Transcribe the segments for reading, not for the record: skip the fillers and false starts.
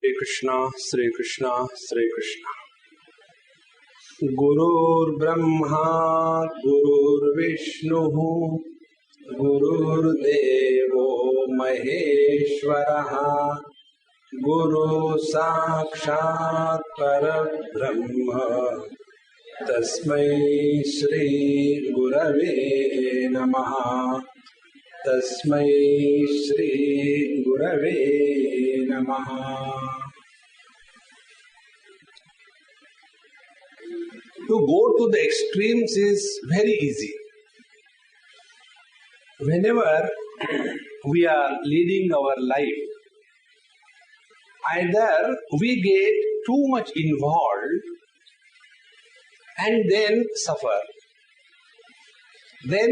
Shri Krishna, Shri Krishna. Gurur Brahma, Gurur Vishnu, Gurur Devo Maheshwaraha, Guru Sakshat Parabrahma, Tasmai Shri Gurave Namaha, Tasmai Shri Gurave Namaha. To go to the extremes is very easy. Whenever we are leading our life, either we get too much involved and then suffer. Then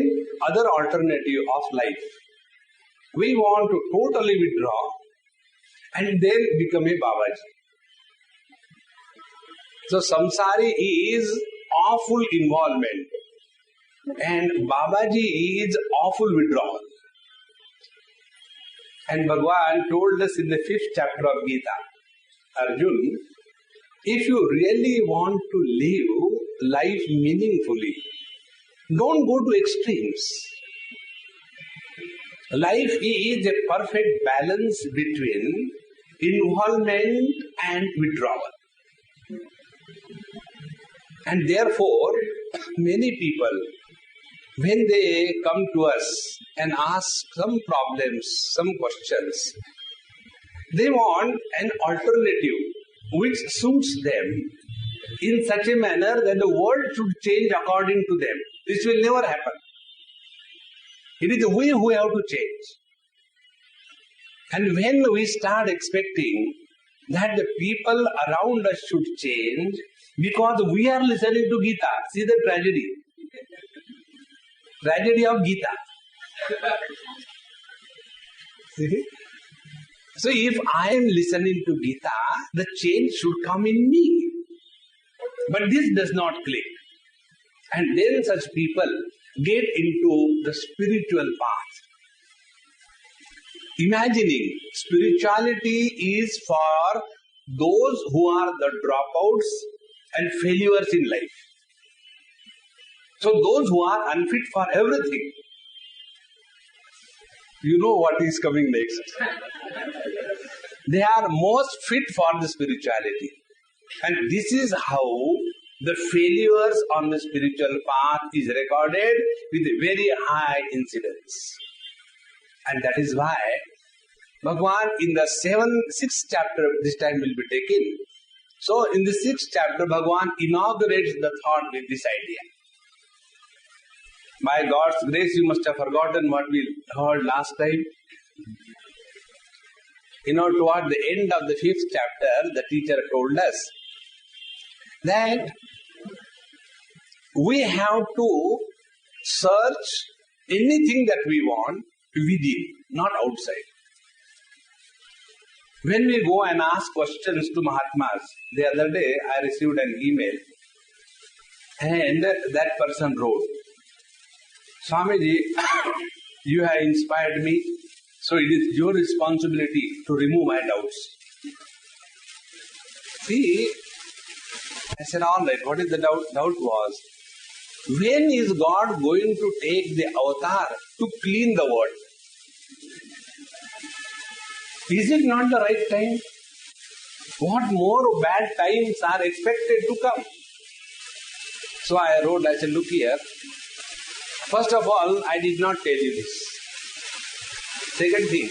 other alternative of life. We want to totally withdraw and then become a Babaji. So samsari is awful involvement and Babaji is awful withdrawal. And Bhagavan told us in the 5th chapter of Gita, Arjun, if you really want to live life meaningfully, don't go to extremes. Life is a perfect balance between involvement and withdrawal. And therefore, many people, when they come to us and ask some problems, some questions, they want an alternative which suits them in such a manner that the world should change according to them. This will never happen. It is we who have to change. And when we start expecting that the people around us should change because we are listening to Gita, see the tragedy. Tragedy of Gita. See? So if I am listening to Gita, the change should come in me. But this does not click. And then such people get into the spiritual path. Imagining spirituality is for those who are the dropouts and failures in life. So those who are unfit for everything. You know what is coming next. They are most fit for the spirituality. And this is how the failures on the spiritual path is recorded with very high incidence. And that is why Bhagavan in the 6th chapter this time will be taken. So in the 6th chapter Bhagavan inaugurates the thought with this idea. By God's grace you must have forgotten what we heard last time. Toward the end of the 5th chapter the teacher told us that we have to search anything that we want within, not outside. When we go and ask questions to Mahatmas, the other day I received an email and that person wrote, Swamiji, you have inspired me, so it is your responsibility to remove my doubts. See, I said, all right, what is the doubt? Doubt was, when is God going to take the avatar to clean the world? Is it not the right time? What more bad times are expected to come? So I wrote, I said, look here. First of all, I did not tell you this. Second thing,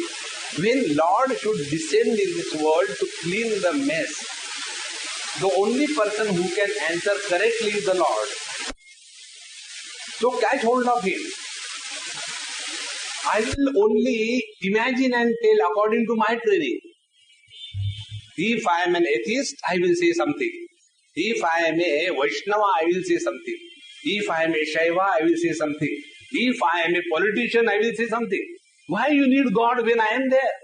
when Lord should descend in this world to clean the mess, the only person who can answer correctly is the Lord. So catch hold of him. I will only imagine and tell according to my training. If I am an atheist, I will say something. If I am a Vaishnava, I will say something. If I am a Shaiva, I will say something. If I am a politician, I will say something. Why you need God when I am there?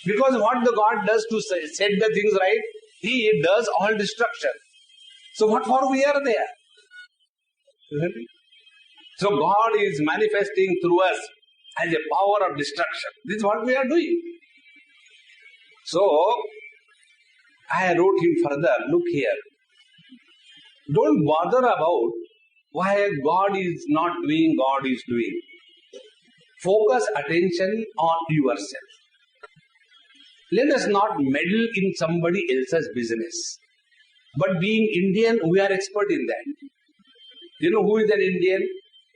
Because what the God does to set the things right, He does all destruction. So what for we are there? So God is manifesting through us as a power of destruction. This is what we are doing. So, I wrote him further, look here. Don't bother about why God is not doing, God is doing. Focus attention on yourself. Let us not meddle in somebody else's business. But being Indian, we are expert in that. You know who is an Indian?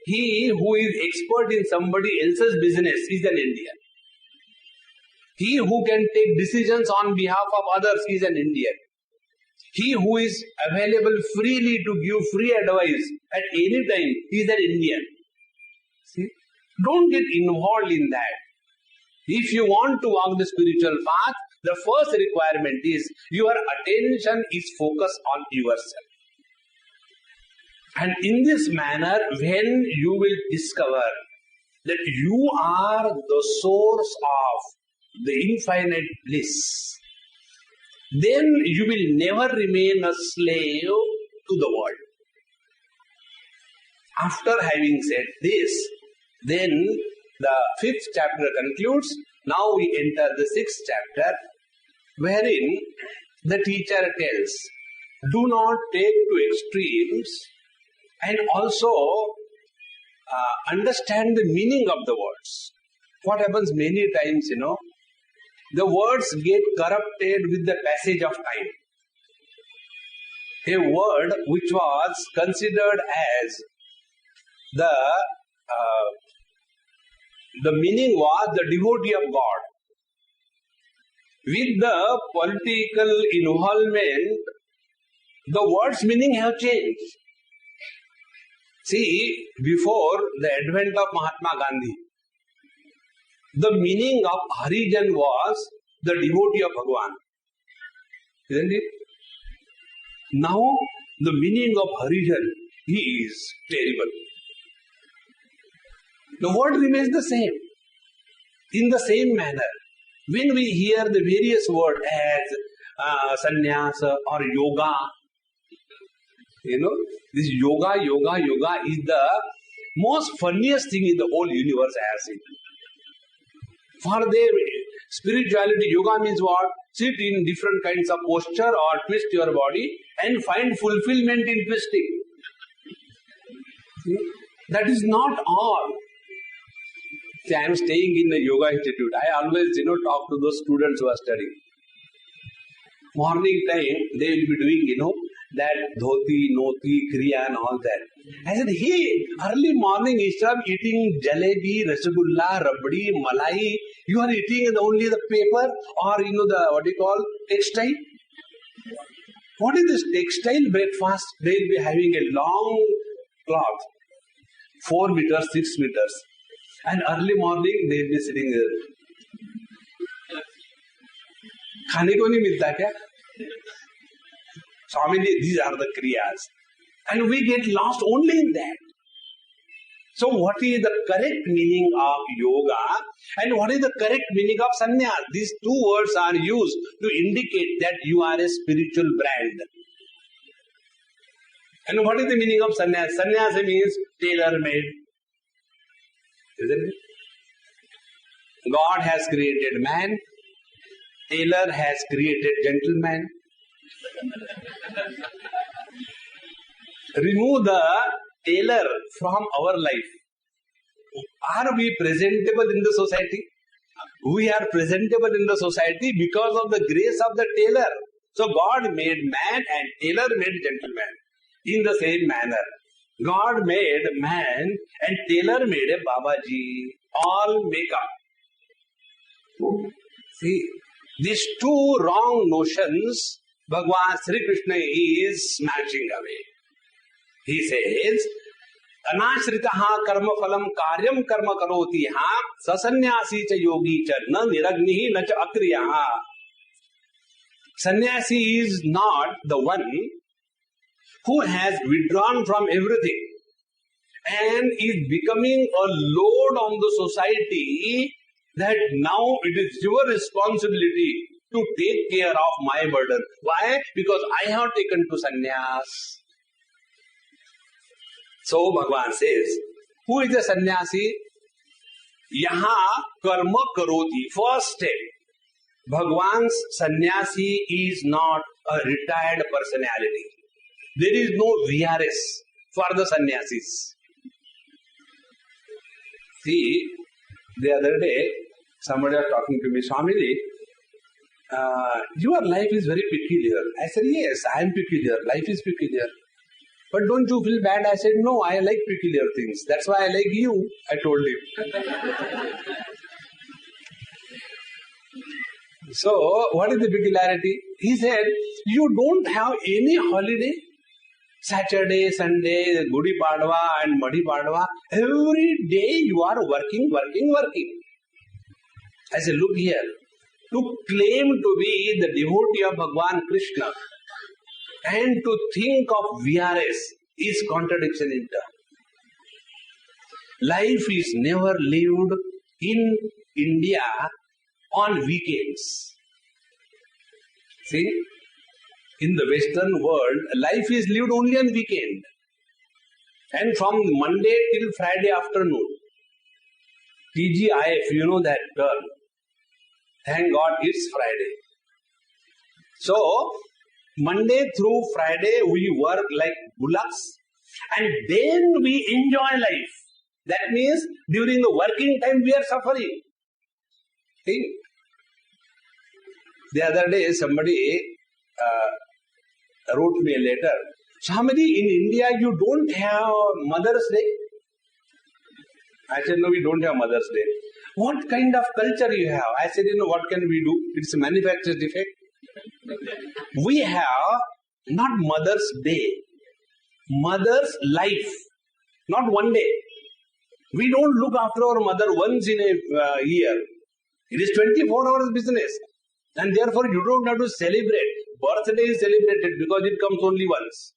He who is expert in somebody else's business is an Indian. He who can take decisions on behalf of others is an Indian. He who is available freely to give free advice at any time is an Indian. See? Don't get involved in that. If you want to walk the spiritual path, the first requirement is your attention is focused on yourself. And in this manner, when you will discover that you are the source of the infinite bliss, then you will never remain a slave to the world. After having said this, then the 5th chapter concludes. Now we enter the 6th chapter, wherein the teacher tells, do not take to extremes, and also understand the meaning of the words. What happens many times, the words get corrupted with the passage of time. A word which was considered as the meaning was the devotee of God. With the political involvement, the word's meaning have changed. See, before the advent of Mahatma Gandhi, the meaning of Harijan was the devotee of Bhagwan. Isn't it? Now, the meaning of Harijan is terrible. The word remains the same. In the same manner, when we hear the various words as sannyasa or yoga, this yoga is the most funniest thing in the whole universe I have seen. For their spirituality, yoga means what? Sit in different kinds of posture or twist your body and find fulfillment in twisting. See? That is not all. See, I am staying in a yoga institute. I always, talk to those students who are studying. Morning time, they will be doing, that dhoti, noti, kriya and all that. I said, hey, early morning instead of eating jalebi, rasgulla, rabdi, malai, you are eating only the paper or textile. What is this textile breakfast? They will be having a long cloth, 4 meters, 6 meters. And early morning they will be sitting there. खाने को नहीं मिलता क्या? Swamiji, these are the kriyas. And we get lost only in that. So what is the correct meaning of yoga and what is the correct meaning of sannyas? These two words are used to indicate that you are a spiritual brand. And what is the meaning of sannyas? Sannyas means tailor-made. Isn't it? God has created man. Tailor has created gentleman. Remove the tailor from our life. Are we presentable in the society? We are presentable in the society because of the grace of the tailor. So God made man and tailor made gentleman. In the same manner, God made man and tailor made a Babaji. All make up. See, these two wrong notions, Bhagwan Sri Krishna is smashing away. He says, Anashritaha karma phalam karyam karma karotiha sasannyasi cha yogi cha na niragnihi na cha akriyaha. Sannyasi is not the one who has withdrawn from everything and is becoming a load on the society, that now it is your responsibility to take care of my burden. Why? Because I have taken to sannyas. So Bhagwan says, who is a sannyasi? Yaha karma karoti. First step. Bhagwan's sannyasi is not a retired personality. There is no VRS for the sannyasis. See, the other day, somebody was talking to me, Swamiji, your life is very peculiar. I said, yes, I am peculiar. Life is peculiar. But don't you feel bad? I said, no, I like peculiar things. That's why I like you, I told him. So, what is the peculiarity? He said, you don't have any holiday. Saturday, Sunday, Gudi Padwa and Madhi Padwa. Every day you are working. I said, look here. To claim to be the devotee of Bhagwan Krishna and to think of VRS is contradiction in terms. Life is never lived in India on weekends. See, in the Western world, life is lived only on weekend. And from Monday till Friday afternoon, TGIF, you know that term. Thank God it's Friday. So, Monday through Friday we work like bullocks and then we enjoy life. That means during the working time we are suffering. See? The other day somebody wrote me a letter. Swamiji, in India you don't have Mother's Day? I said, no, we don't have Mother's Day. What kind of culture you have? I said, what can we do? It's a manufactured defect. We have not Mother's Day, Mother's life, not one day. We don't look after our mother once in a year. It is 24 hours business. And therefore you don't have to celebrate. Birthday is celebrated because it comes only once.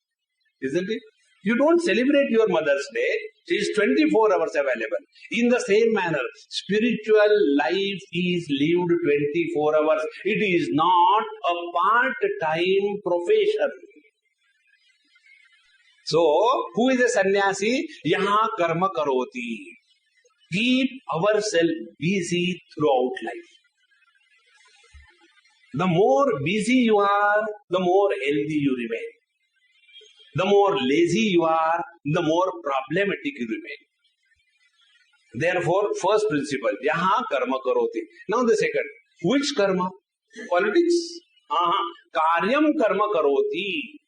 Isn't it? You don't celebrate your Mother's Day. She is 24 hours available. In the same manner, spiritual life is lived 24 hours. It is not a part-time profession. So, who is a sannyasi? Yaha karma karoti. Keep ourselves busy throughout life. The more busy you are, the more healthy you remain. The more lazy you are, the more problematic you remain. Therefore, first principle, yaha karma karoti. Now the second, which karma? Politics. Karyam karma karoti.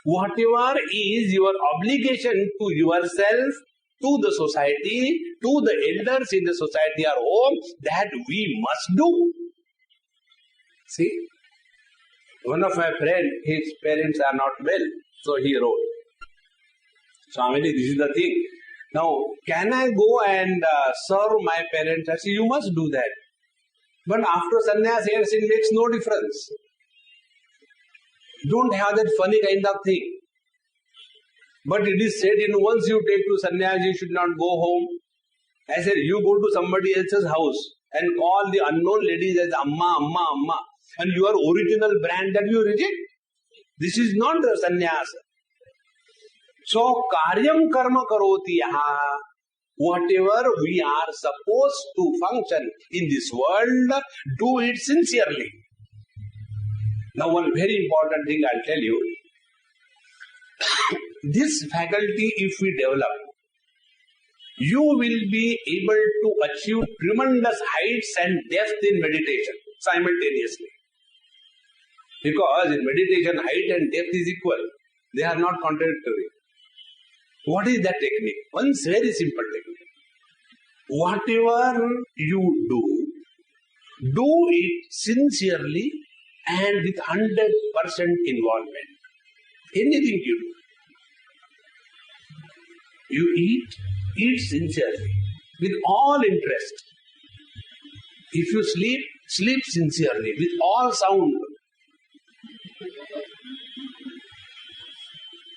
Whatever is your obligation to yourself, to the society, to the elders in the society or home, that we must do. See, one of my friends, his parents are not well. So he wrote, Swamiji, this is the thing. Now, can I go and serve my parents? I said, you must do that. But after sannyas, it makes no difference. Don't have that funny kind of thing. But it is said, once you take to sannyas, you should not go home. I said, you go to somebody else's house and call the unknown ladies as Amma, Amma, Amma. And your original brand that you reject. This is not the sannyas. So, karyam karma karoti yaha. Whatever we are supposed to function in this world, do it sincerely. Now, one very important thing I'll tell you. This faculty, if we develop, you will be able to achieve tremendous heights and depth in meditation simultaneously. Because in meditation, height and depth is equal. They are not contradictory. What is that technique? One very simple technique. Whatever you do it sincerely and with 100% involvement. Anything you do. You eat sincerely, with all interest. If you sleep sincerely, with all sound.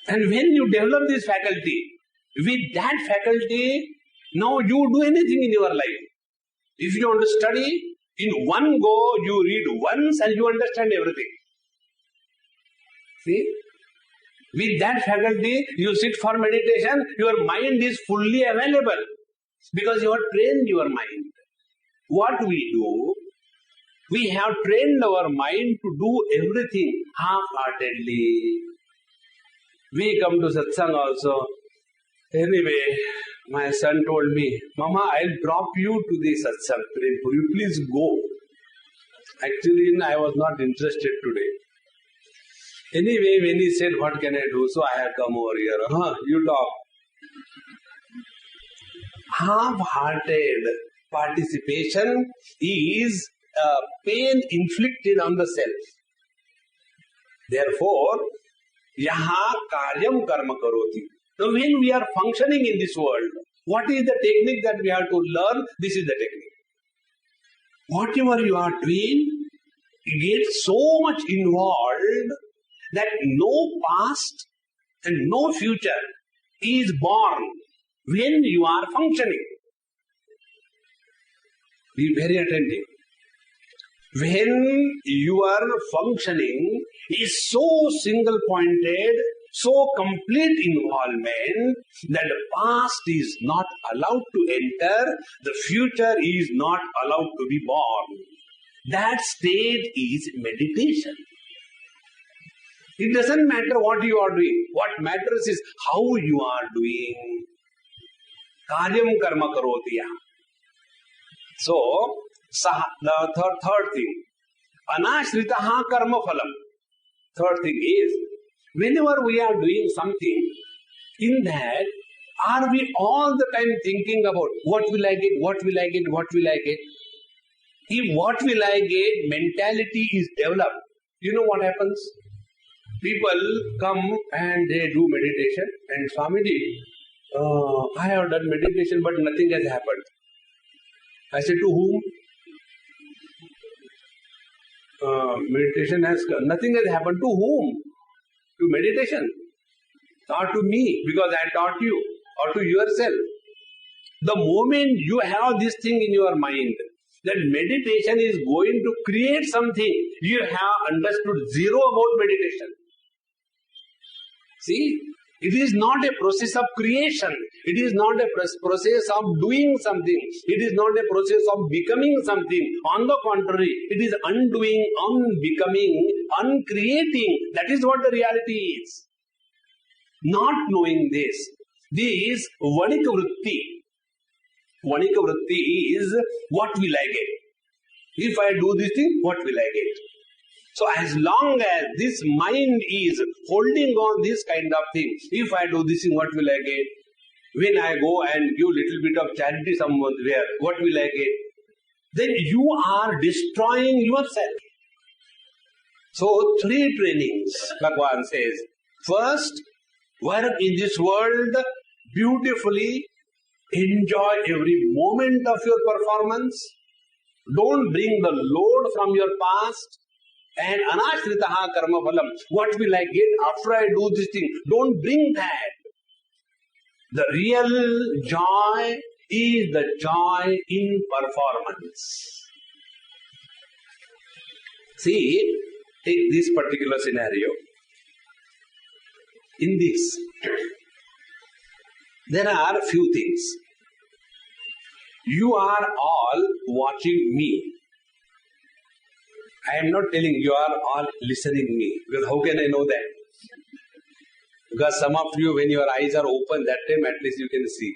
And when you develop this faculty, with that faculty, now you do anything in your life. If you want to study, in one go, you read once and you understand everything. See? With that faculty, you sit for meditation, your mind is fully available. Because you have trained your mind. What we do, We have trained our mind to do everything half-heartedly. We come to Satsang also. Anyway, my son told me, Mama, I'll drop you to the Satsang. Will you please go? Actually, I was not interested today. Anyway, when he said, what can I do? So I have come over here. You talk. Half-hearted participation is pain inflicted on the self. Therefore, yaha karyam karma karoti. Now, when we are functioning in this world, what is the technique that we have to learn? This is the technique. Whatever you are doing, you get so much involved that no past and no future is born when you are functioning. Be very attentive. When your functioning is so single-pointed, so complete involvement that the past is not allowed to enter, the future is not allowed to be born. That stage is meditation. It doesn't matter what you are doing. What matters is how you are doing. Karyam karma karoti. So, the third thing, anashritaha karma phalam. Third thing is, whenever we are doing something, in that, are we all the time thinking about what will I get, what will I get, what will I get? If what will I get mentality is developed, you know what happens? People come and they do meditation and Swamiji, I have done meditation but nothing has happened. I said, to whom? Meditation has, nothing has happened. To whom? To meditation. Or to me, because I taught you. Or to yourself. The moment you have this thing in your mind, that meditation is going to create something, you have understood zero about meditation. See, it is not a process of creation. It is not a process of doing something. It is not a process of becoming something. On the contrary, it is undoing, unbecoming, uncreating. That is what the reality is. Not knowing this vanika vritti. Vanika vritti is what will I get? If I do this thing, what will I get? So as long as this mind is holding on this kind of thing, if I do this thing, what will I get? When I go and give little bit of charity somewhere, what will I get? Then you are destroying yourself. So 3 trainings, Bhagavan says. First, work in this world beautifully, enjoy every moment of your performance. Don't bring the load from your past. And anashritaha karma phalam. What will I get after I do this thing? Don't bring that. The real joy is the joy in performance. See, take this particular scenario. In this, there are few things. You are all watching me. I am not telling you are all listening me, because how can I know that? Because some of you, when your eyes are open, that time at least you can see.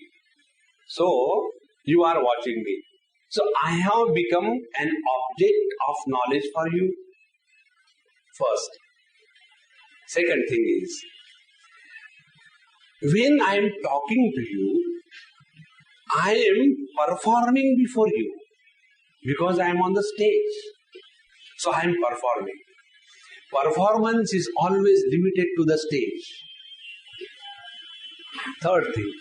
So, you are watching me. So, I have become an object of knowledge for you. First. Second thing is, when I am talking to you, I am performing before you, because I am on the stage. So I am performing. Performance is always limited to the stage. Third thing,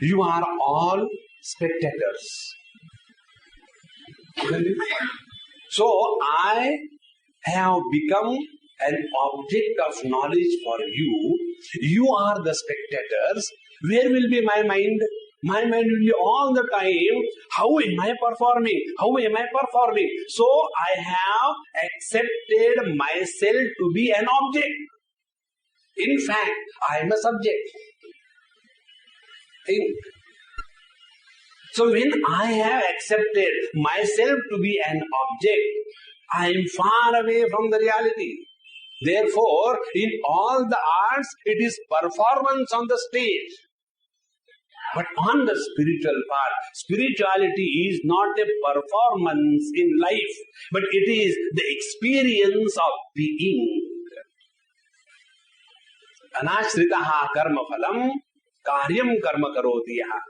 you are all spectators. So I have become an object of knowledge for you. You are the spectators. Where will be my mind? My mind will be all the time, how am I performing? How am I performing? So I have accepted myself to be an object. In fact, I am a subject. Think. So when I have accepted myself to be an object, I am far away from the reality. Therefore, in all the arts, it is performance on the stage. But on the spiritual path, spirituality is not a performance in life, but it is the experience of being. Anashritaha karma phalam karyam karma karoti yaha.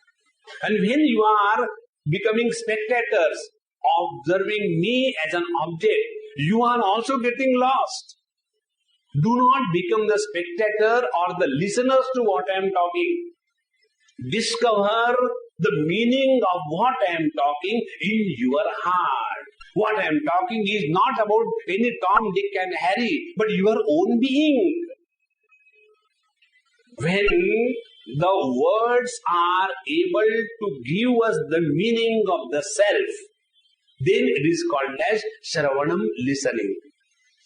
And when you are becoming spectators, observing me as an object, you are also getting lost. Do not become the spectator or the listeners to what I am talking. Discover the meaning of what I am talking in your heart. What I am talking is not about any Tom, Dick and Harry, but your own being. When the words are able to give us the meaning of the self, then it is called as Shravanam, listening.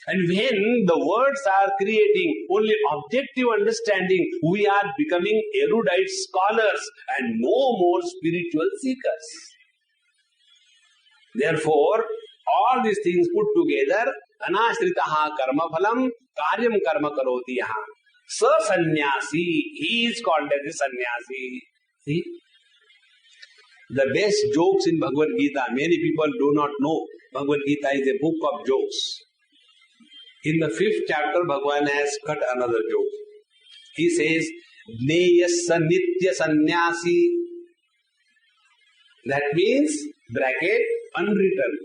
And when the words are creating only objective understanding, we are becoming erudite scholars and no more spiritual seekers. Therefore, all these things put together, anashritaha karma phalam karyam karma karoti yaha. Sa sannyasi, he is called as a sannyasi. See? The best jokes in Bhagavad Gita, many people do not know. Bhagavad Gita is a book of jokes. In the 5th chapter, Bhagavan has cut another joke. He says, Jneyassa nitya sannyasi. That means, bracket, unwritten.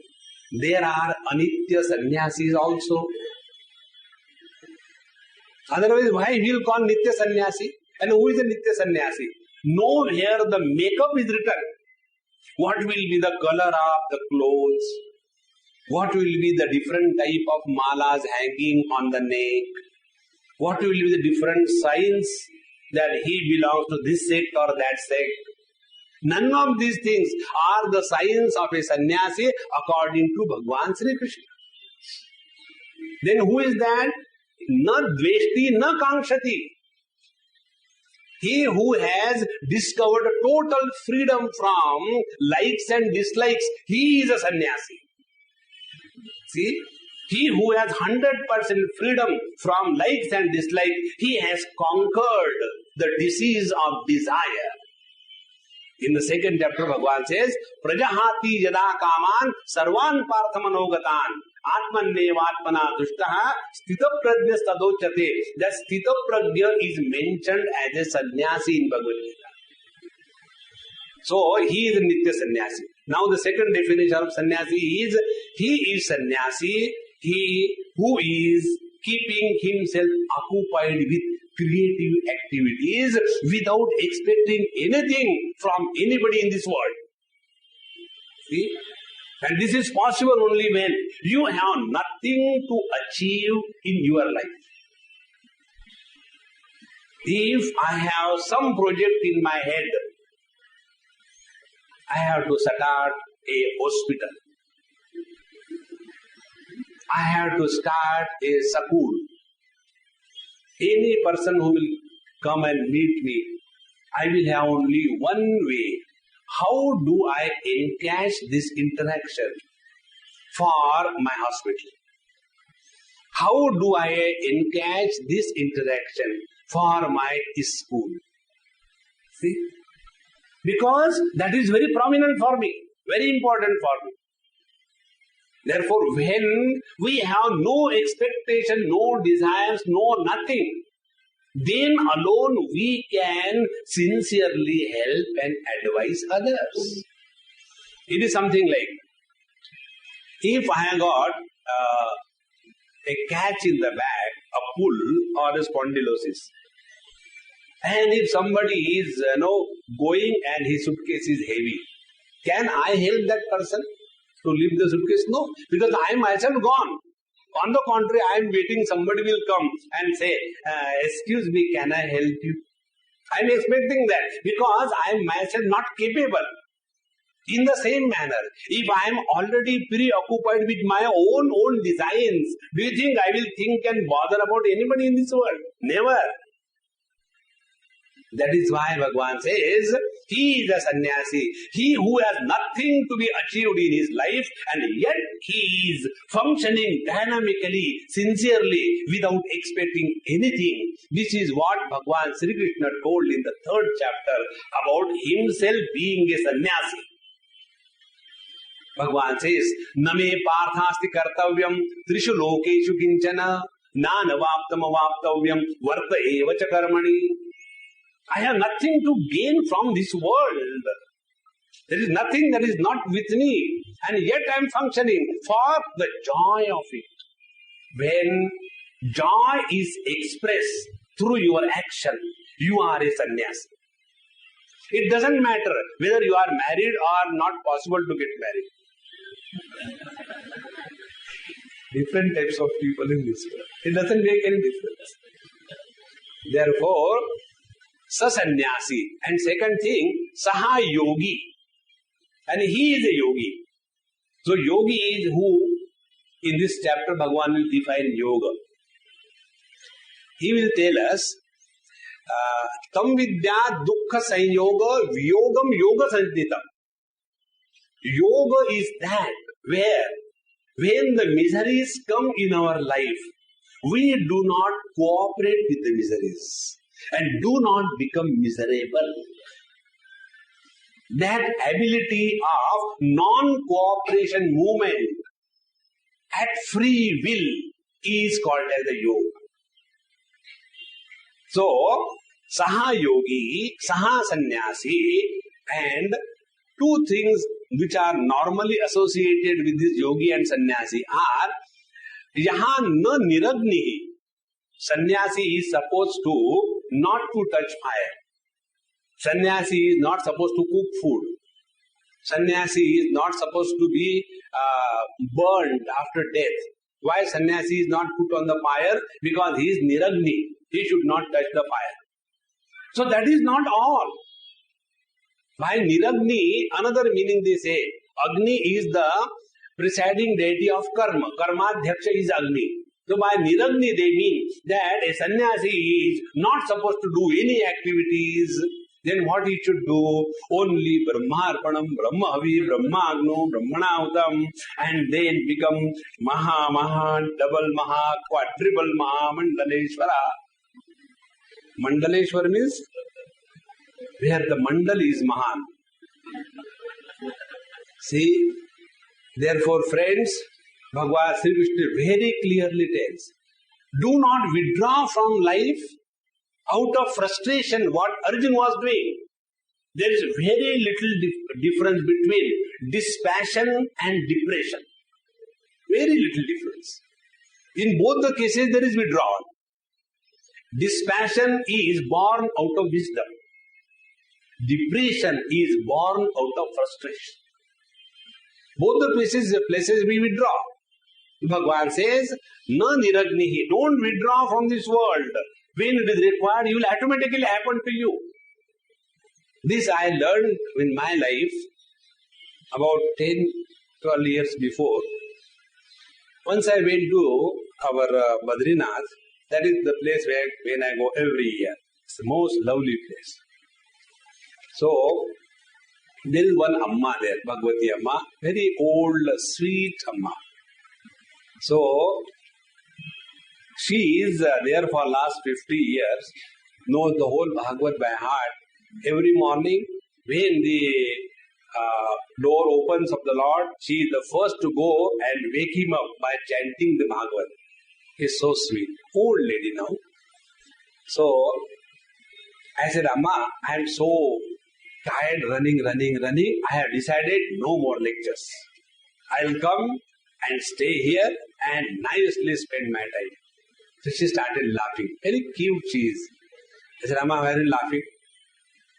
There are anitya sannyasis also. Otherwise, why he will call nitya sannyasi? And who is a nitya sannyasi? Nowhere the makeup is written. What will be the color of the clothes? What will be the different type of malas hanging on the neck? What will be the different signs that he belongs to this sect or that sect? None of these things are the signs of a sannyasi according to Bhagavan Sri Krishna. Then who is that? Na dveshti, na kankshati. He who has discovered total freedom from likes and dislikes, he is a sannyasi. See, he who has 100% freedom from likes and dislikes, he has conquered the disease of desire. In the 2nd chapter, Bhagavan says, Prajahati yada kaman sarvan parthamanogatan atmannevatmana dushtaha stita prajna stadochate. That stita prajna is mentioned as a sannyasi in Bhagavad Gita. So, he is a nitya sannyasi. Now, the second definition of sannyasi is, he is sannyasi, he who is keeping himself occupied with creative activities without expecting anything from anybody in this world. See? And this is possible only when you have nothing to achieve in your life. If I have some project in my head, I have to start a hospital. I have to start a school. Any person who will come and meet me, I will have only one way. How do I encash this interaction for my hospital? How do I encash this interaction for my school? See? Because that is very prominent for me, very important for me. Therefore, when we have no expectation, no desires, no nothing, then alone we can sincerely help and advise others. It is something like, if I have got a catch in the back, a pull or a spondylosis, and if somebody is going and his suitcase is heavy, can I help that person to lift the suitcase? No, because I am myself gone. On the contrary, I am waiting, somebody will come and say, excuse me, can I help you? I am expecting that because I am myself not capable. In the same manner, if I am already preoccupied with my own designs, do you think I will think and bother about anybody in this world? Never. That is why Bhagavan says, he is a sannyasi. He who has nothing to be achieved in his life and yet he is functioning dynamically, sincerely, without expecting anything. This is what Bhagavan Sri Krishna told in the 3rd chapter about himself being a sannyasi. Bhagavan says, Name parthasti kartavyam trishu lokeshu kinchana nanavaptam avaptavyam varta eva cha karmani. I have nothing to gain from this world. There is nothing that is not with me, and yet I am functioning for the joy of it. When joy is expressed through your action, you are a sannyasi. It doesn't matter whether you are married or not possible to get married. Different types of people in this world. It doesn't make any difference. Therefore, sa sannyasi. And second thing, saha yogi. And he is a yogi. So yogi is who, in this chapter Bhagavan will define yoga. He will tell us, tam vidya dukkha sanyoga vyogam yoga sanjita. Yoga is that where when the miseries come in our life, we do not cooperate with the miseries and do not become miserable. That ability of non-cooperation movement at free will is called as the yoga. So, saha yogi, saha sannyasi, and two things which are normally associated with this yogi and sannyasi are, yaha na niragnihi. Sannyasi is supposed to not to touch fire. Sannyasi is not supposed to cook food. Sannyasi is not supposed to be burned after death. Why sannyasi is not put on the fire? Because he is niragni. He should not touch the fire. So that is not all. By niragni, another meaning they say, Agni is the presiding deity of karma. Karmadhyaksha is Agni. So by niragni they mean that a sannyasi is not supposed to do any activities. Then what he should do? Only Brahmarpanam, Brahmahavi, Brahmagno, Brahmanautam, and then become Maha, double Maha, quadruple Maha, Mandaleshwara. Mandaleshwara means where the Mandal is Mahan. See, therefore friends, Bhagavad Sri Krishna very clearly tells, do not withdraw from life out of frustration, what Arjuna was doing. There is very little difference between dispassion and depression. Very little difference. In both the cases, there is withdrawal. Dispassion is born out of wisdom. Depression is born out of frustration. Both the places we withdraw. Bhagavan says, na niragnihi, don't withdraw from this world. When it is required, it will automatically happen to you. This I learned in my life about 10, 12 years before. Once I went to our Badrinath, that is the place where when I go every year. It's the most lovely place. So, there is one Amma there, Bhagavati Amma, very old, sweet Amma. So, she is there for last 50 years, knows the whole Bhagavad by heart. Every morning, when the door opens of the Lord, she is the first to go and wake him up by chanting the Bhagavad. It's so sweet. Old lady now. So, I said, Amma, I am so tired running. I have decided no more lectures. I will come and stay here and nicely spend my time. So she started laughing. Very cute she is. I said, Amma, why are you laughing?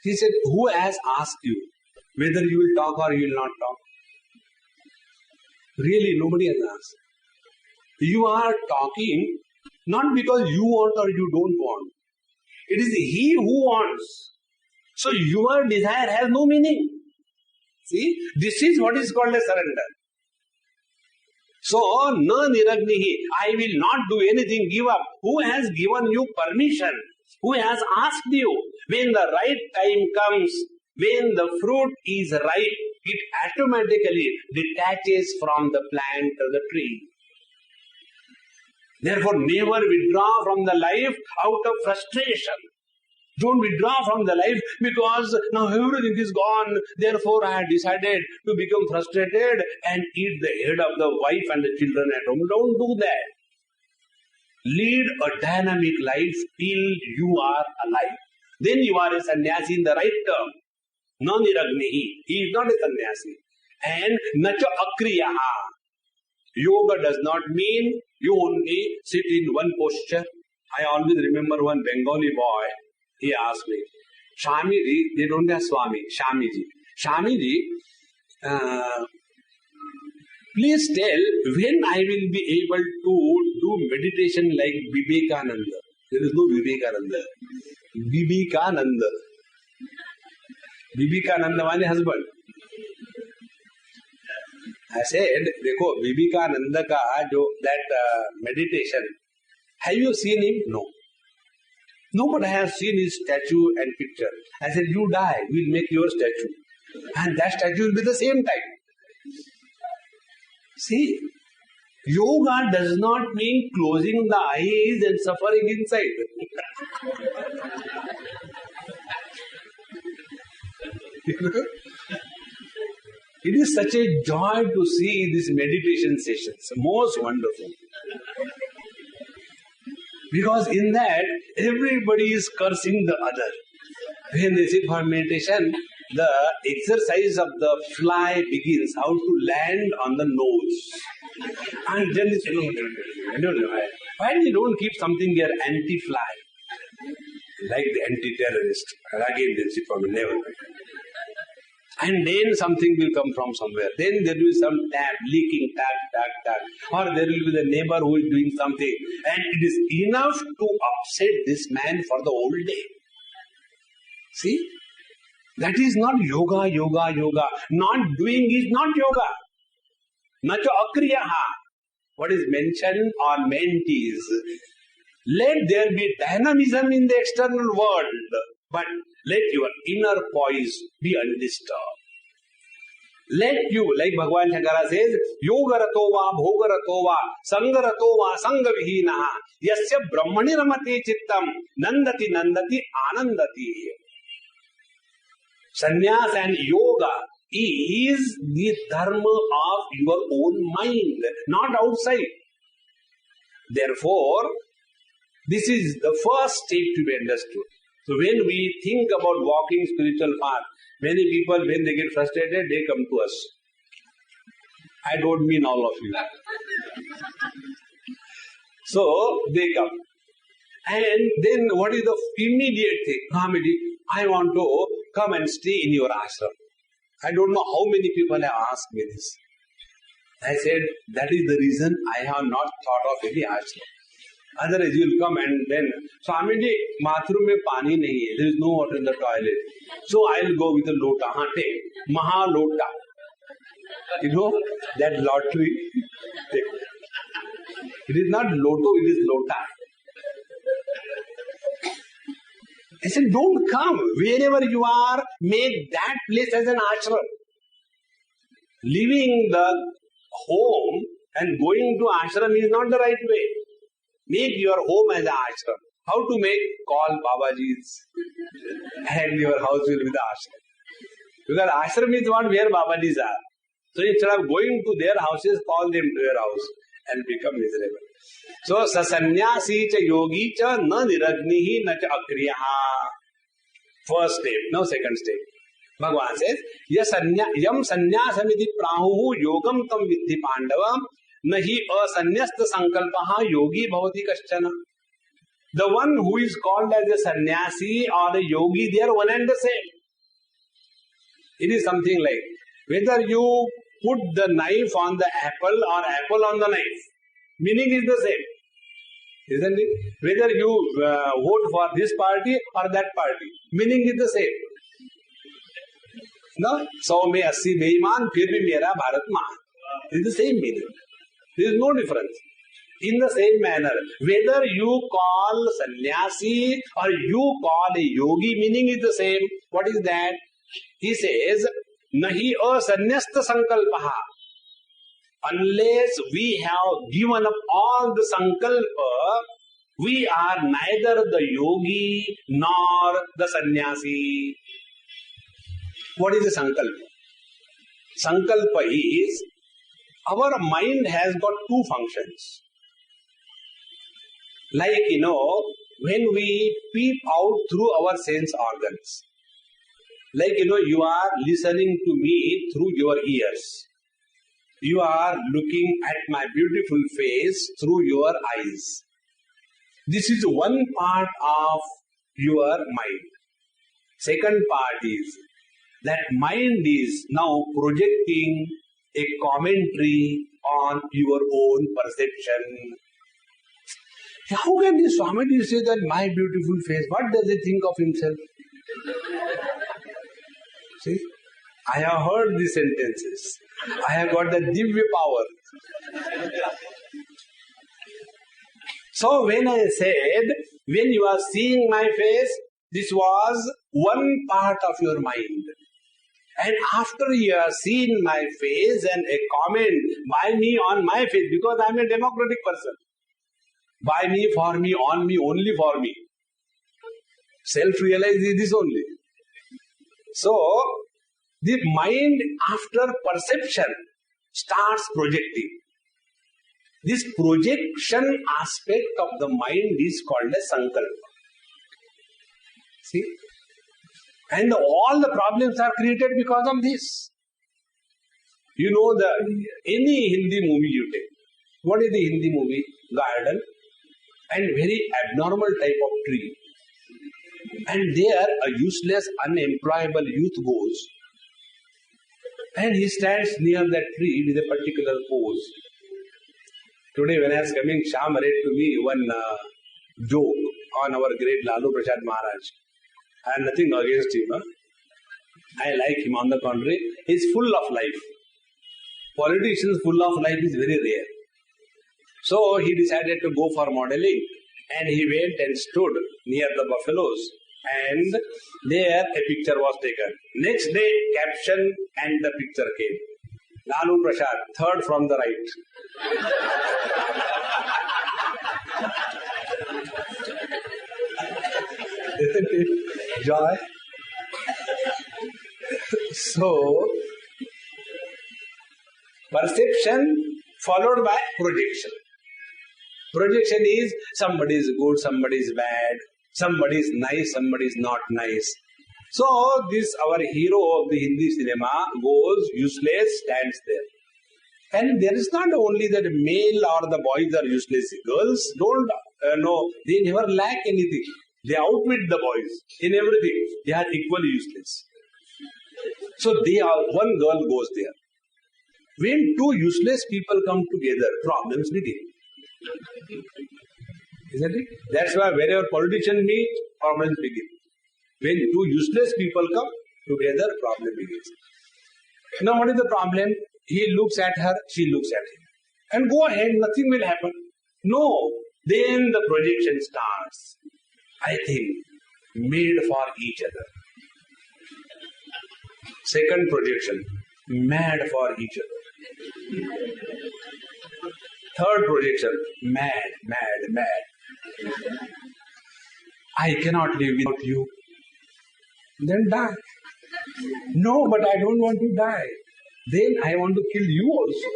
She said, who has asked you whether you will talk or you will not talk? Really, nobody has asked. You are talking not because you want or you don't want. It is he who wants. So your desire has no meaning. See, this is what is called a surrender. So, na niragnihi, I will not do anything, give up. Who has given you permission who has asked you, when the right time comes, when the fruit is ripe, it automatically detaches from the plant or the tree. Therefore, never withdraw from the life out of frustration. Don't withdraw from the life because now everything is gone. Therefore, I have decided to become frustrated and eat the head of the wife and the children at home. Don't do that. Lead a dynamic life till you are alive. Then you are a sannyasi in the right term. Non-niragnihi. He is not a sannyasi. And nacha akriyaha. Yoga does not mean you only sit in one posture. I always remember one Bengali boy. He asked me, Swamiji, they don't have Swami, Swamiji, please tell when I will be able to do meditation like Vivekananda. There is no Vivekananda. Vivekananda. Vivekananda means husband. I said, देखो विवेकानंद का जो that meditation, have you seen him? No. No, but I have seen his statue and picture. I said, you die, we'll make your statue. And that statue will be the same type. See, yoga does not mean closing the eyes and suffering inside. It is such a joy to see these meditation sessions. Most wonderful. Because in that, everybody is cursing the other. When they sit for meditation, the exercise of the fly begins, how to land on the nose. And then it's, why they don't keep something there anti-fly? Like the anti-terrorist. And again they sit for me, never. And then something will come from somewhere. Then there will be some tap, leaking tap. Or there will be the neighbor who is doing something. And it is enough to upset this man for the whole day. See? That is not yoga. Not doing is not yoga. Nacha akriyaha. What is mentioned or meant is, let there be dynamism in the external world. But let your inner poise be undisturbed. Let you, like Bhagavan Shankara says, yoga rato va, bhoga rato va, sangha rato va, sangha vihinaha, yasya brahmani ramati chittam, nandati anandati. Sannyas and yoga is the dharma of your own mind, not outside. Therefore, this is the first step to be understood. So when we think about walking spiritual path, many people, when they get frustrated, they come to us. I don't mean all of you. So they come. And then what is the immediate thing? Swamiji, I want to come and stay in your ashram. I don't know how many people have asked me this. I said, that is the reason I have not thought of any ashram. Otherwise, you will come and then, Swamiji, bathroom mein pani nahi hai. There is no water in the toilet. So I will go with a lota. Take Maha Lota. You know, that lottery. It is not Lotto, it is Lota. I said, don't come. Wherever you are, make that place as an ashram. Leaving the home and going to ashram is not the right way. Make your home as an ashram. How to make? Call Babaji's. And your house will be the ashram. Because ashram is not where Babaji's are. So instead of going to their houses, call them to your house and become miserable. So, sasannyasi cha yogi cha na niragnihi na cha akriyaha. First step, no second step. Bhagavan says, yam sannyasamithi prahuhu yogam tam vidhi pandavam nahi asanyasta sankalpaha yogi bhavati kaschana. The one who is called as a sannyasi or a yogi, they are one and the same. It is something like, whether you put the knife on the apple or apple on the knife, meaning is the same. Isn't it? Whether you vote for this party or that party, meaning is the same. No? 100 में 80 बेईमान फिर भी मेरा भारत महान. It is the same meaning. There is no difference. In the same manner, whether you call sannyasi or you call a yogi, meaning is the same. What is that? He says, nahi asanyasta sankalpaha. Unless we have given up all the sankalpa, we are neither the yogi nor the sannyasi. What is the sankalpa? Sankalpa is, our mind has got two functions. Like, when we peep out through our sense organs. Like, you are listening to me through your ears. You are looking at my beautiful face through your eyes. This is one part of your mind. Second part is that mind is now projecting a commentary on your own perception. How can the Swamiji say that my beautiful face? What does he think of himself? See, I have heard these sentences. I have got the divya power. So when I said, when you are seeing my face, this was one part of your mind. And after you have seen my face and a comment by me on my face, because I am a democratic person. By me, for me, on me, only for me. Self-realize is this only. So, the mind after perception starts projecting. This projection aspect of the mind is called as sankalpa. See? And all the problems are created because of this. Any Hindi movie you take. What is the Hindi movie? Garden. And very abnormal type of tree. And there a useless, unemployable youth goes. And he stands near that tree with a particular pose. Today when I was coming, Shyam read to me one joke on our great Lalu Prasad Maharaj. I have nothing against him. I like him, on the contrary. He is full of life. Politicians full of life is very rare. So he decided to go for modeling, and he went and stood near the buffaloes, and there a picture was taken. Next day, caption and the picture came. Lalu Prasad, third from the right. Isn't it joy? So, perception followed by projection. Projection is somebody is good, somebody is bad, somebody is nice, somebody is not nice. So this our hero of the Hindi cinema goes useless, stands there. And there is not only that male or the boys are useless. Girls don't know, they never lack anything. They outwit the boys in everything. They are equally useless. So one girl goes there. When two useless people come together, problems begin. Isn't it? That's why wherever politicians meet, problems begin. When two useless people come together, problem begins. Now what is the problem? He looks at her, she looks at him. And go ahead, nothing will happen. No. Then the projection starts. I think, made for each other. Second projection, mad for each other. Third projection, mad. I cannot live without you. Then die. No, but I don't want to die. Then I want to kill you also.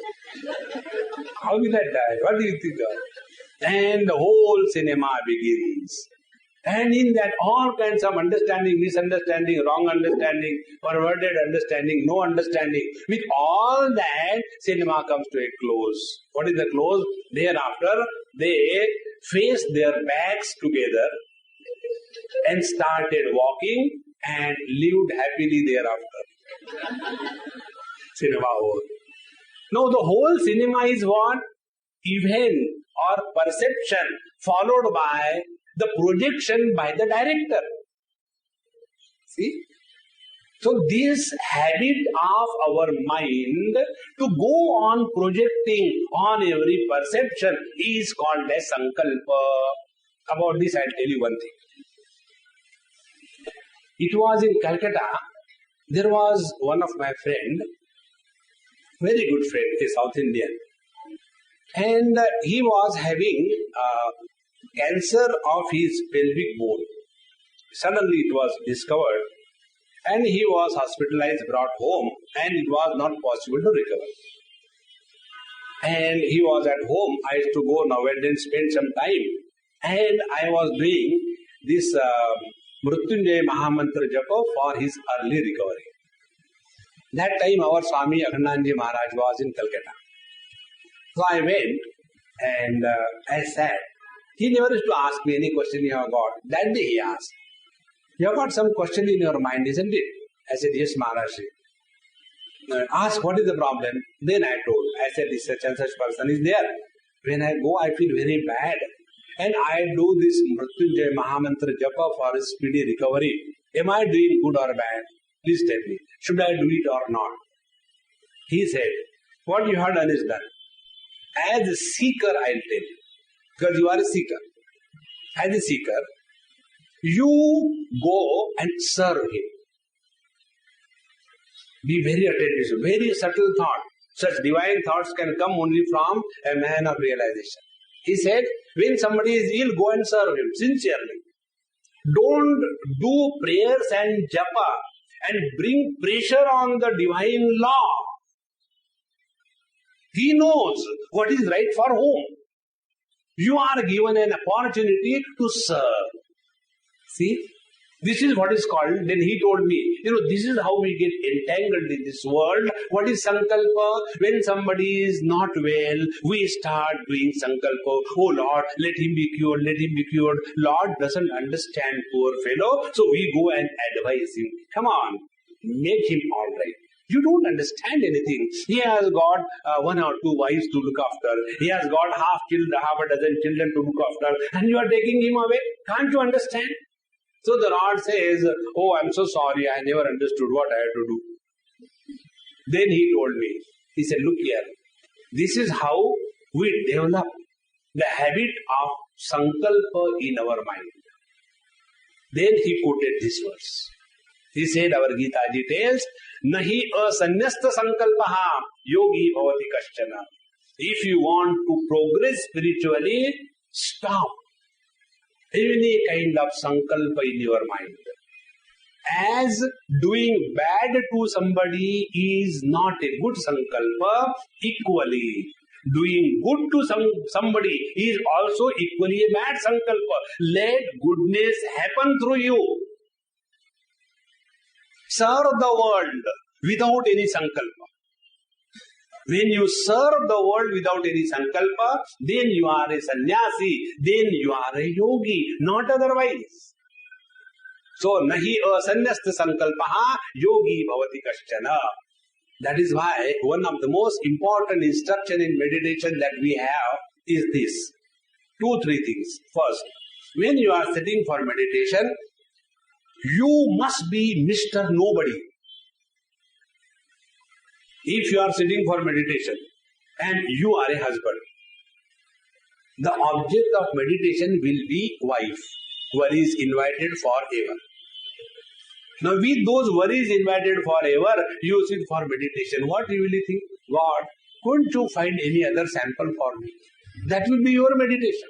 How will I die? What do you think of? And the whole cinema begins. And in that all kinds of understanding, misunderstanding, wrong understanding, perverted understanding, no understanding. With all that, cinema comes to a close. What is the close? Thereafter, they faced their backs together and started walking and lived happily thereafter. Cinema over. Now the whole cinema is what? Event or perception followed by the projection by the director. See? So this habit of our mind to go on projecting on every perception is called as sankalpa. About this I'll tell you one thing. It was in Calcutta. There was one of my friend, very good friend, a South Indian, and he was having cancer of his pelvic bone. Suddenly it was discovered and he was hospitalized, brought home, and it was not possible to recover. And he was at home. I used to go now and then spend some time, and I was doing this Mrityunjaya Mahamantra Japa for his early recovery. That time our Swami Akhandanji Maharaj was in Calcutta. So I went and I sat. He never used to ask me any question you have got. That day he asked, "You have got some question in your mind, isn't it?" I said, "Yes, Maharaj." Ask, what is the problem? Then I told. I said, "This such and such person is there. When I go, I feel very bad. And I do this Mrityunjaya Mahamantra Japa for a speedy recovery. Am I doing good or bad? Please tell me. Should I do it or not?" He said, "What you have done is done. As a seeker, I'll tell you. Because you are a seeker. As a seeker, you go and serve him. Be very attentive. Very subtle thought. Such divine thoughts can come only from a man of realization." He said, when somebody is ill, go and serve him sincerely. Don't do prayers and japa and bring pressure on the divine law. He knows what is right for whom. You are given an opportunity to serve. See? This is what is called, then he told me, this is how we get entangled in this world. What is sankalpa? When somebody is not well, we start doing sankalpa. Oh Lord, let him be cured, let him be cured. Lord doesn't understand, poor fellow, so we go and advise him. Come on, make him all right. You don't understand anything. He has got one or two wives to look after. He has got half a dozen children to look after, and you are taking him away. Can't you understand? So the Lord says, "Oh, I'm so sorry, I never understood what I had to do." Then he told me, he said, "Look here, this is how we develop the habit of sankalpa in our mind." Then he quoted this verse. He said, our Gita ji tells, "Nahi asanyasta sankalpaha yogi bhavati kaschana." If you want to progress spiritually, stop any kind of sankalpa in your mind. As doing bad to somebody is not a good sankalpa, equally doing good to somebody is also equally a bad sankalpa. Let goodness happen through you. Serve the world without any sankalpa. When you serve the world without any sankalpa, then you are a sannyasi, then you are a yogi, not otherwise. So, nahi asanyasta sankalpaha yogi bhavati kaschana. That is why one of the most important instruction in meditation that we have is this. 2-3 things. First, when you are sitting for meditation, you must be Mr. Nobody. If you are sitting for meditation and you are a husband, the object of meditation will be wife, worries invited forever. Now with those worries invited forever, you sit for meditation. What you will think? God, couldn't you find any other sample for me? That will be your meditation.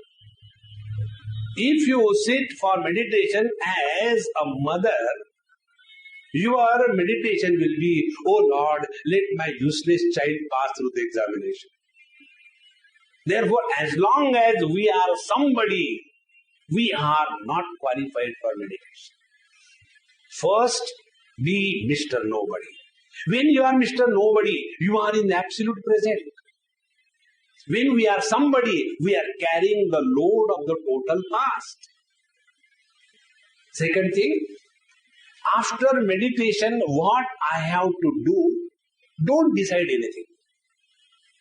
If you sit for meditation as a mother, your meditation will be, "Oh Lord, let my useless child pass through the examination." Therefore, as long as we are somebody, we are not qualified for meditation. First, be Mr. Nobody. When you are Mr. Nobody, you are in absolute present. When we are somebody, we are carrying the load of the total past. Second thing, after meditation, what I have to do, don't decide anything.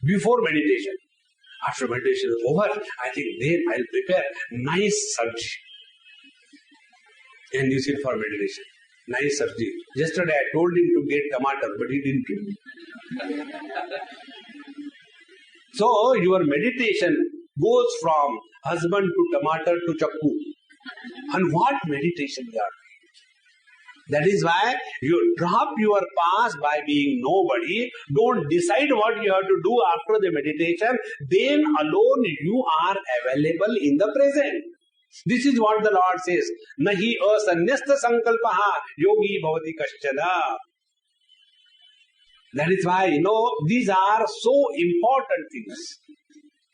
Before meditation, after meditation is over, I think then I'll prepare nice sabji. And you sit for meditation. Nice Sarji. Yesterday I told him to get tomato, but he didn't get. So your meditation goes from husband to tomato to chakku. And what meditation you are doing? That is why you drop your past by being nobody. Don't decide what you have to do after the meditation. Then alone you are available in the present. This is what the Lord says. Nahi asanyasta sankalpaha yogi bhavati kaschana. That is why, these are so important things.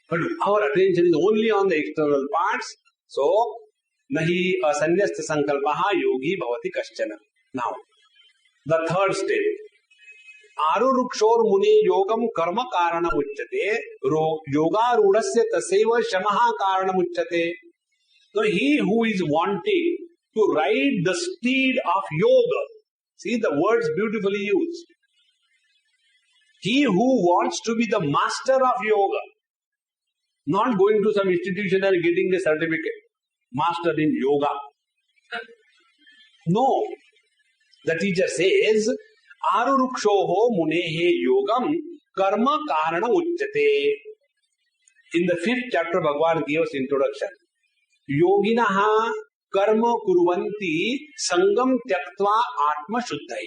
But our attention is only on the external parts. So, nahi asanyasta sankalpaha yogi bhavati kaschana. Now, the third step. Arurukshor muni yogam karma karana uchyate. Yoga rudasya taseva shamaha karana uchyate. So, he who is wanting to ride the steed of yoga. See, the words beautifully used. He who wants to be the master of yoga. Not going to some institution and getting a certificate. Master in yoga. No. The teacher says, Arurukshoho munehe yogam karma karana uchyate. In the 5th chapter, Bhagavad gave us introduction. Yoginaha karma kurvanti sangam tyaktva atma shuddhai.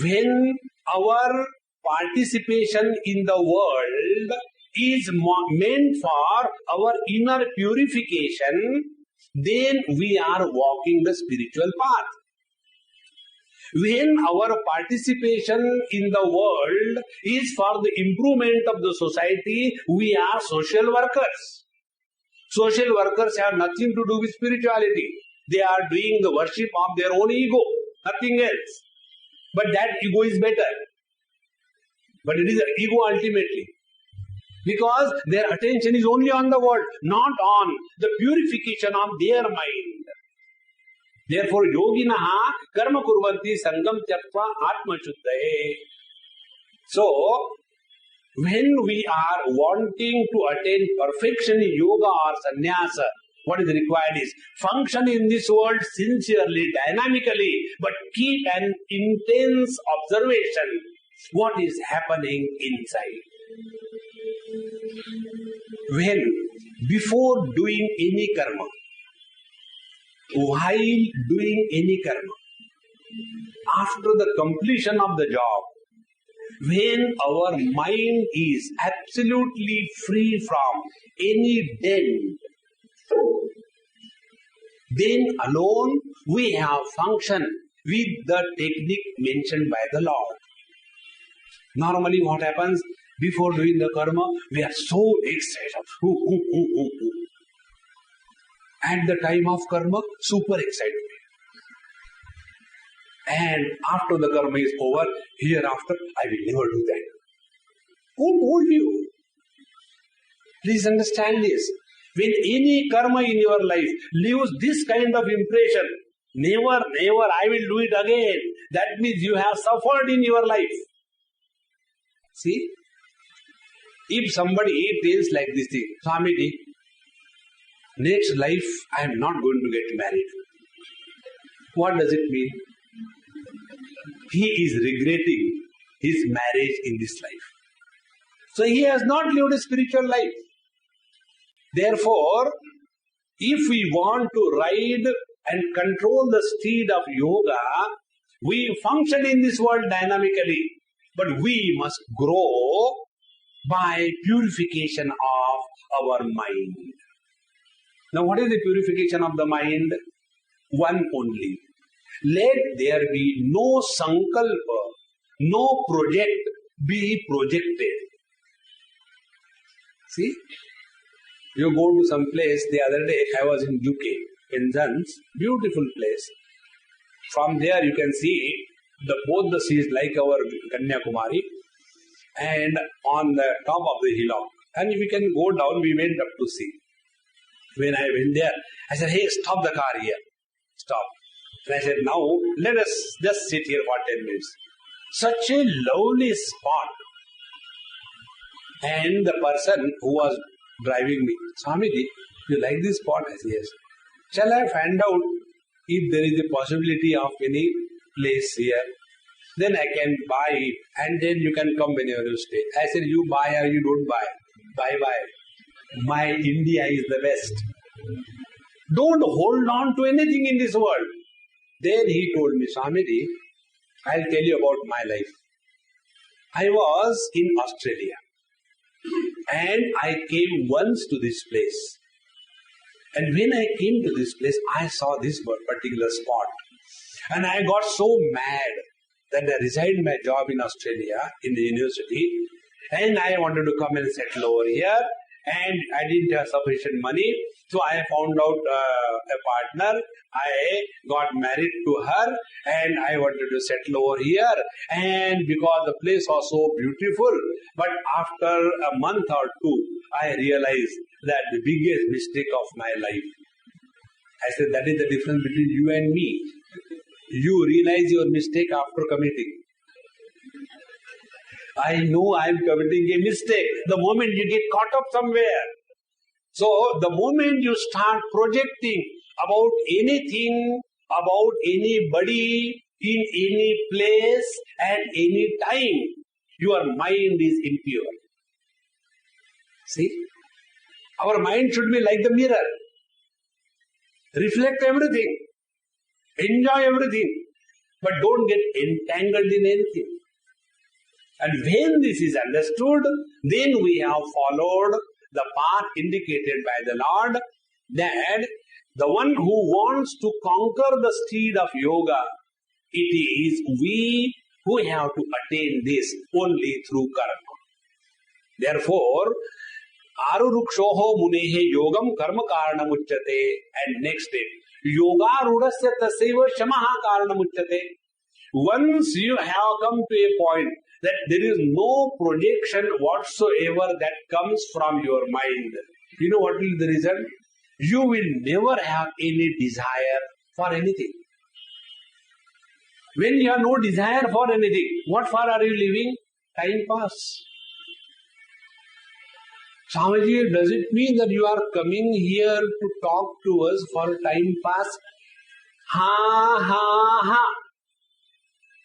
When our participation in the world is meant for our inner purification, then we are walking the spiritual path. When our participation in the world is for the improvement of the society, we are social workers. Social workers have nothing to do with spirituality. They are doing the worship of their own ego, nothing else. But that ego is better. But it is an ego ultimately. Because their attention is only on the world, not on the purification of their mind. Therefore, yoginaha karma kurvanti sangam tyaktva atma shuddhaye. So, when we are wanting to attain perfection in yoga or sannyasa, what is required is function in this world sincerely, dynamically, but keep an intense observation what is happening inside. When, before doing any karma, while doing any karma, after the completion of the job, when our mind is absolutely free from any dent, then alone we have functioned with the technique mentioned by the Lord. Normally what happens, before doing the karma, we are so excited. At the time of karma, super excited. And after the karma is over, hereafter, I will never do that. Who told you? Please understand this. When any karma in your life leaves this kind of impression, never, I will do it again. That means you have suffered in your life. See? If somebody tells like this thing, Swamiji, next life I am not going to get married. What does it mean? He is regretting his marriage in this life. So he has not lived a spiritual life. Therefore, if we want to ride and control the steed of yoga, we function in this world dynamically, but we must grow by purification of our mind. Now, what is the purification of the mind? One only. Let there be no sankalpa, no project be projected. See? You go to some place, the other day I was in UK, in Penzance, beautiful place. From there you can see both the seas like our Kanyakumari and on the top of the hillock. And if we can go down, we went up to see. When I went there, I said, hey, stop the car here. Stop. And I said, now let us just sit here for 10 minutes. Such a lovely spot. And the person who was driving me, Swamiji, you like this spot? I said, yes. Shall I find out if there is a possibility of any place here, then I can buy it and then you can come whenever you stay. I said, you buy or you don't buy. Bye. My India is the best. Don't hold on to anything in this world. Then he told me, Swamiji, I'll tell you about my life. I was in Australia and I came once to this place. And when I came to this place, I saw this particular spot. And I got so mad that I resigned my job in Australia, in the university, and I wanted to come and settle over here. And I didn't have sufficient money, so I found out a partner. I got married to her, and I wanted to settle over here. And because the place was so beautiful, but after a month or two, I realized that the biggest mistake of my life. I said, that is the difference between you and me. You realize your mistake after committing. I know I am committing a mistake the moment you get caught up somewhere. So the moment you start projecting about anything, about anybody, in any place, at any time, your mind is impure. See? Our mind should be like the mirror. Reflect everything. Enjoy everything. But don't get entangled in anything. And when this is understood, then we have followed the path indicated by the Lord, that the one who wants to conquer the steed of yoga, it is we who have to attain this only through karma. Therefore, Arurukshoho munehe yogam karma karanam uchyate. And next step, yoga rudasya taseva shamaha karanam uchyate. Once you have come to a point that there is no projection whatsoever that comes from your mind, you know what will be the result? You will never have any desire for anything. When you have no desire for anything, what for are you living? Time pass. Swamiji, does it mean that you are coming here to talk to us for time pass? Ha ha ha.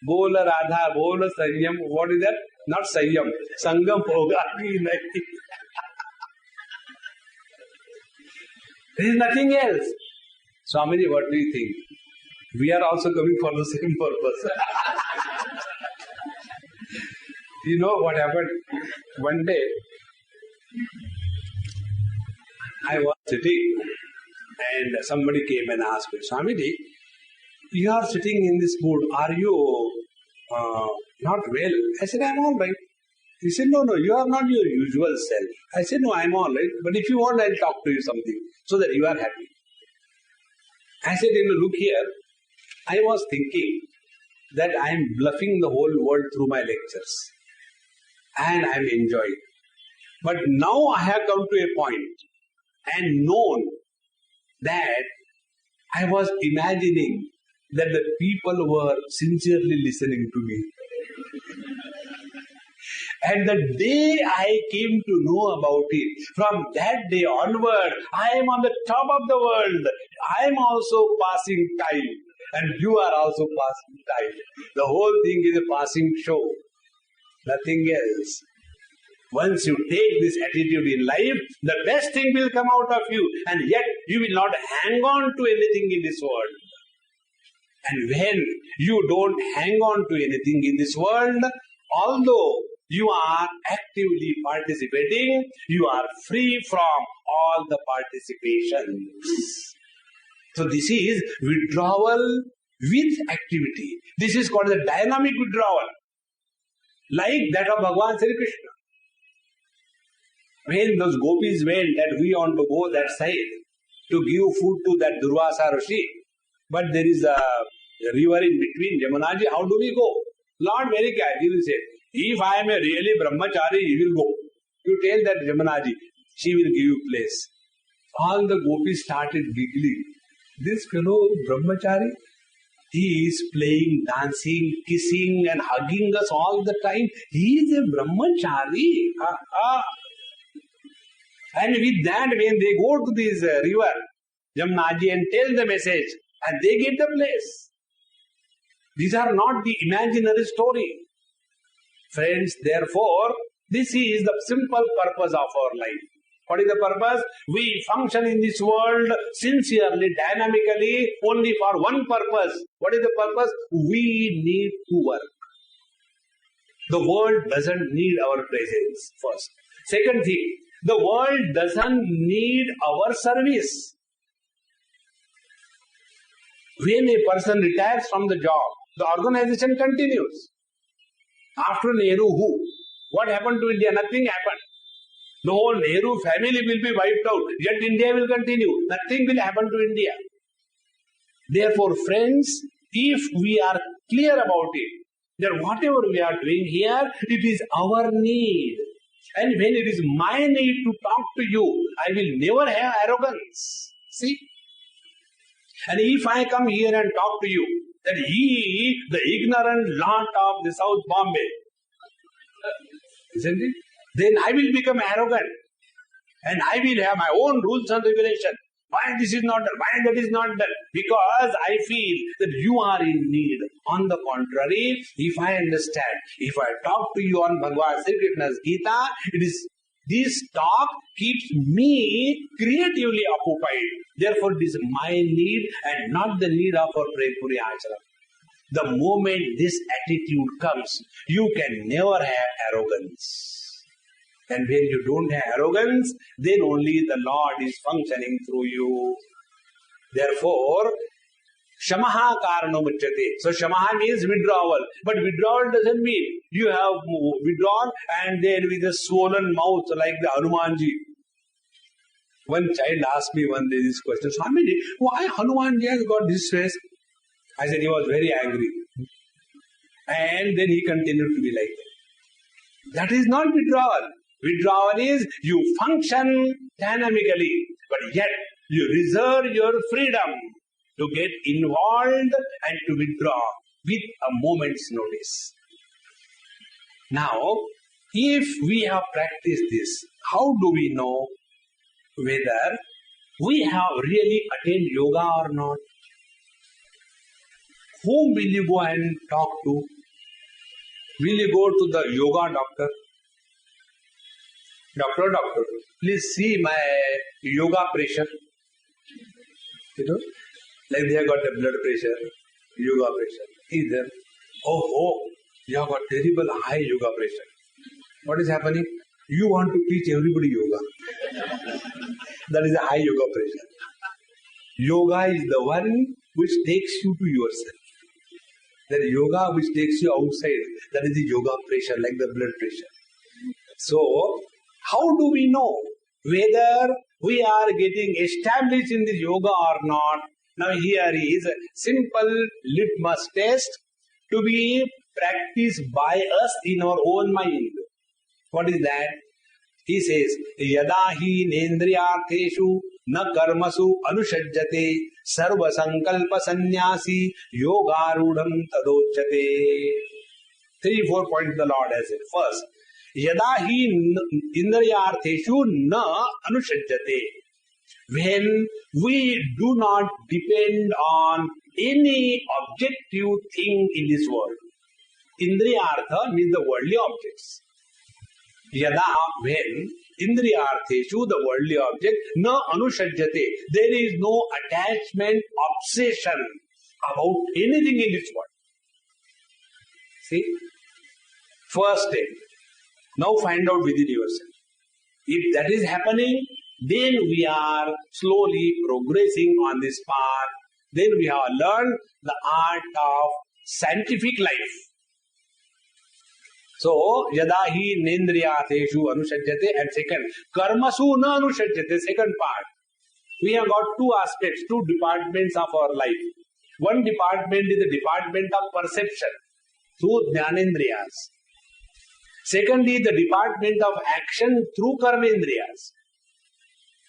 Bola Radha, bola Sanyam. What is that? Not Sanyam. Sangam hoga bhi nahi. There is nothing else. Swamiji, what do you think? We are also coming for the same purpose. You know what happened? One day, I was sitting and somebody came and asked me, Swamiji, you are sitting in this mood. Are you not well? I said, I'm all right. He said, no, you are not your usual self. I said, no, I'm all right. But if you want, I'll talk to you something so that you are happy. I said, look here. I was thinking that I am bluffing the whole world through my lectures. And I am enjoying. But now I have come to a point and known that I was imagining that the people were sincerely listening to me. And the day I came to know about it, from that day onward, I am on the top of the world. I am also passing time. And you are also passing time. The whole thing is a passing show. Nothing else. Once you take this attitude in life, the best thing will come out of you. And yet, you will not hang on to anything in this world. And when you don't hang on to anything in this world, although you are actively participating, you are free from all the participations. So this is withdrawal with activity. This is called the dynamic withdrawal. Like that of Bhagavan Sri Krishna. When those gopis went that we want to go that side to give food to that Durvasa Rishi, but there is a river in between, Jamunaji, how do we go? Lord very casually said, if I am a really brahmachari, he will go. You tell that Jamunaji, she will give you place. All the gopis started giggling. This fellow brahmachari, he is playing, dancing, kissing and hugging us all the time. He is a brahmachari. And with that, when they go to this river, Jamunaji, and tell the message, and they get the place. These are not the imaginary story. Friends, therefore, this is the simple purpose of our life. What is the purpose? We function in this world sincerely, dynamically, only for one purpose. What is the purpose? We need to work. The world doesn't need our presence, first. Second thing, the world doesn't need our service. When a person retires from the job, the organization continues. After Nehru, who? What happened to India? Nothing happened. The whole Nehru family will be wiped out, yet India will continue. Nothing will happen to India. Therefore, friends, if we are clear about it, that whatever we are doing here, it is our need. And when it is my need to talk to you, I will never have arrogance. See? And if I come here and talk to you, that he, the ignorant lot of the South Bombay, isn't it? Then I will become arrogant. And I will have my own rules and regulations. Why this is not done? Why that is not done? Because I feel that you are in need. On the contrary, if I understand, if I talk to you on Bhagavad Gita, it is this talk keeps me creatively occupied. Therefore, it is my need and not the need of our Puri Ashram. The moment this attitude comes, you can never have arrogance. And when you don't have arrogance, then only the Lord is functioning through you. Therefore, Shamaha karano muchyate. So Shamaha means withdrawal. But withdrawal doesn't mean you have withdrawn and then with a swollen mouth like the Hanumanji. One child asked me one day this question, Swamiji, why Hanumanji has got this face? I said he was very angry. And then he continued to be like that. That is not withdrawal. Withdrawal is you function dynamically, but yet you reserve your freedom to get involved and to withdraw with a moment's notice. Now, if we have practiced this, how do we know whether we have really attained yoga or not? Whom will you go and talk to? Will you go to the yoga doctor? Doctor, please see my yoga pressure. You know, like they have got a blood pressure, yoga pressure. Is there? Oh, you have got terrible high yoga pressure. What is happening? You want to teach everybody yoga. That is a high yoga pressure. Yoga is the one which takes you to yourself. That yoga which takes you outside, that is the yoga pressure, like the blood pressure. So, how do we know whether we are getting established in this yoga or not? Now here is a simple litmus test to be practiced by us in our own mind. What is that? He says, Yada hi nendriyartheshu na karmasu anushajjate sarva sankalpa sannyasi yogarudham tadochyate. 3-4 points the Lord has said. First, Yada hi indriyartheshu na anushajjate. When we do not depend on any objective thing in this world. Indriyartha means the worldly objects. Yada, when indriyartheshu, the worldly object, na anushajjate. There is no attachment, obsession about anything in this world. See? First step. Now find out within yourself. If that is happening, then we are slowly progressing on this path. Then we have learned the art of scientific life. So, yada hi nendriyateshu anushajjate, and second, karmasu na anushajjate, second part. We have got two aspects, two departments of our life. One department is the department of perception through jnanendriyas. Second is the department of action through karmendriyas.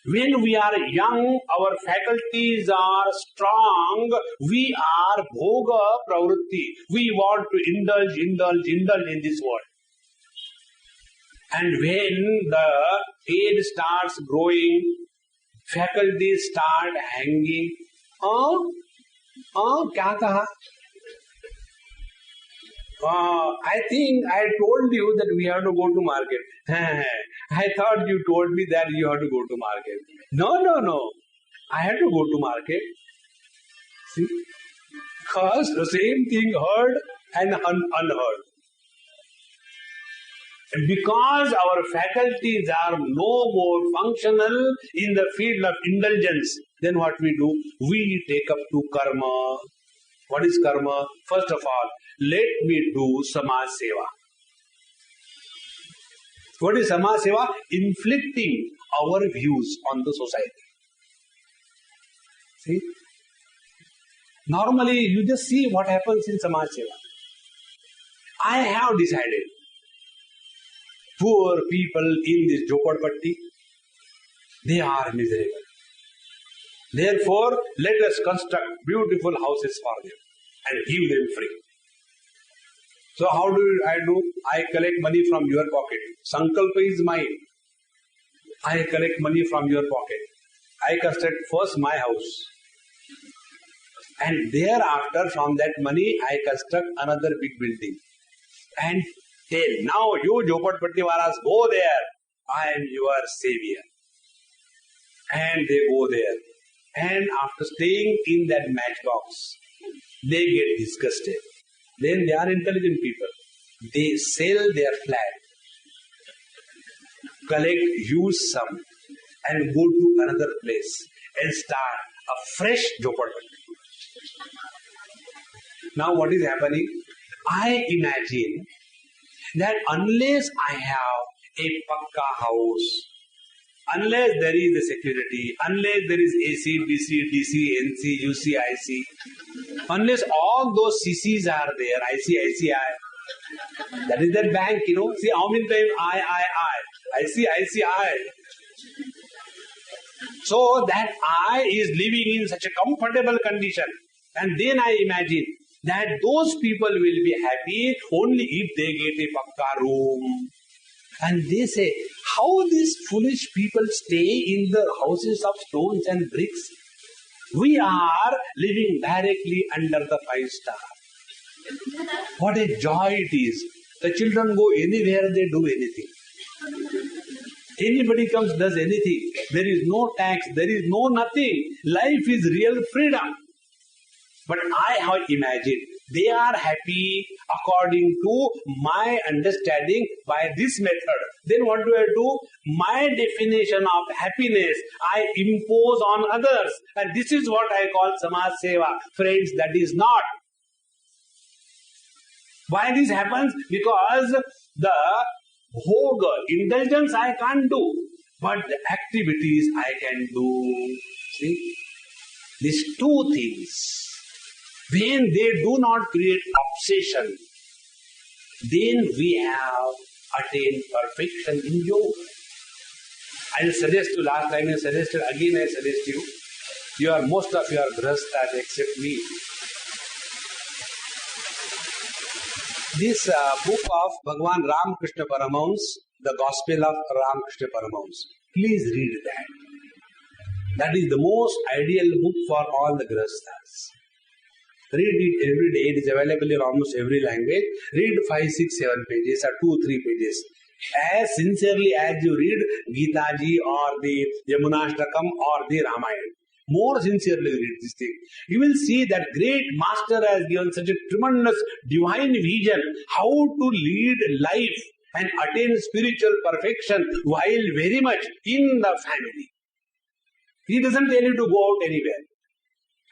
When we are young, our faculties are strong, we are bhoga pravritti. We want to indulge in this world. And when the head starts growing, faculties start hanging, क्या कहा? I think I told you that we have to go to market. I thought you told me that you have to go to market. No. I have to go to market. See? Because the same thing heard and unheard. And because our faculties are no more functional in the field of indulgence, then what we do? We take up to karma. What is karma? First of all, let me do samaj seva. What is samaj seva? Inflicting our views on the society. See? Normally, you just see what happens in samaj seva. I have decided, poor people in this Jhopadpatti, they are miserable. Therefore, let us construct beautiful houses for them and give them free. So how do I do? I collect money from your pocket. Sankalpa is mine. I collect money from your pocket. I construct first my house. And thereafter, from that money, I construct another big building. And tell, now you Jhopadpatti walas, go there. I am your savior. And they go there. And after staying in that matchbox, they get disgusted. Then they are intelligent people. They sell their flat, collect huge sum, and go to another place and start a fresh Jhopadpatti. Now what is happening? I imagine that unless I have a pakka house, unless there is a security, unless there is AC, BC, DC, NC, UC, IC, unless all those CCs are there, ICICI, that is that bank, see how many times ICICI. So that I is living in such a comfortable condition. And then I imagine that those people will be happy only if they get a pakka room. And they say, how these foolish people stay in the houses of stones and bricks? We are living directly under the 5-star. What a joy it is. The children go anywhere, they do anything. Anybody comes, does anything. There is no tax, there is no nothing. Life is real freedom. But I have imagined they are happy according to my understanding by this method. Then what do I do? My definition of happiness I impose on others. And this is what I call samaj seva. Friends, that is not. Why this happens? Because the bhoga, indulgence I can't do. But the activities I can do. See? These two things. When they do not create obsession, then we have attained perfection in yoga. I will suggest you, last time I suggested, again I suggest you, most of your grahasthas except me. This book of Bhagavan Ramakrishna Paramahamsa, the Gospel of Ramakrishna Paramahamsa, please read that. That is the most ideal book for all the grahasthas. Read it every day. It is available in almost every language. Read 5, 6, 7 pages or 2, 3 pages. As sincerely as you read Gita ji or the Yamunashtakam or the Ramayana. More sincerely read this thing. You will see that great master has given such a tremendous divine vision how to lead life and attain spiritual perfection while very much in the family. He doesn't tell you to go out anywhere.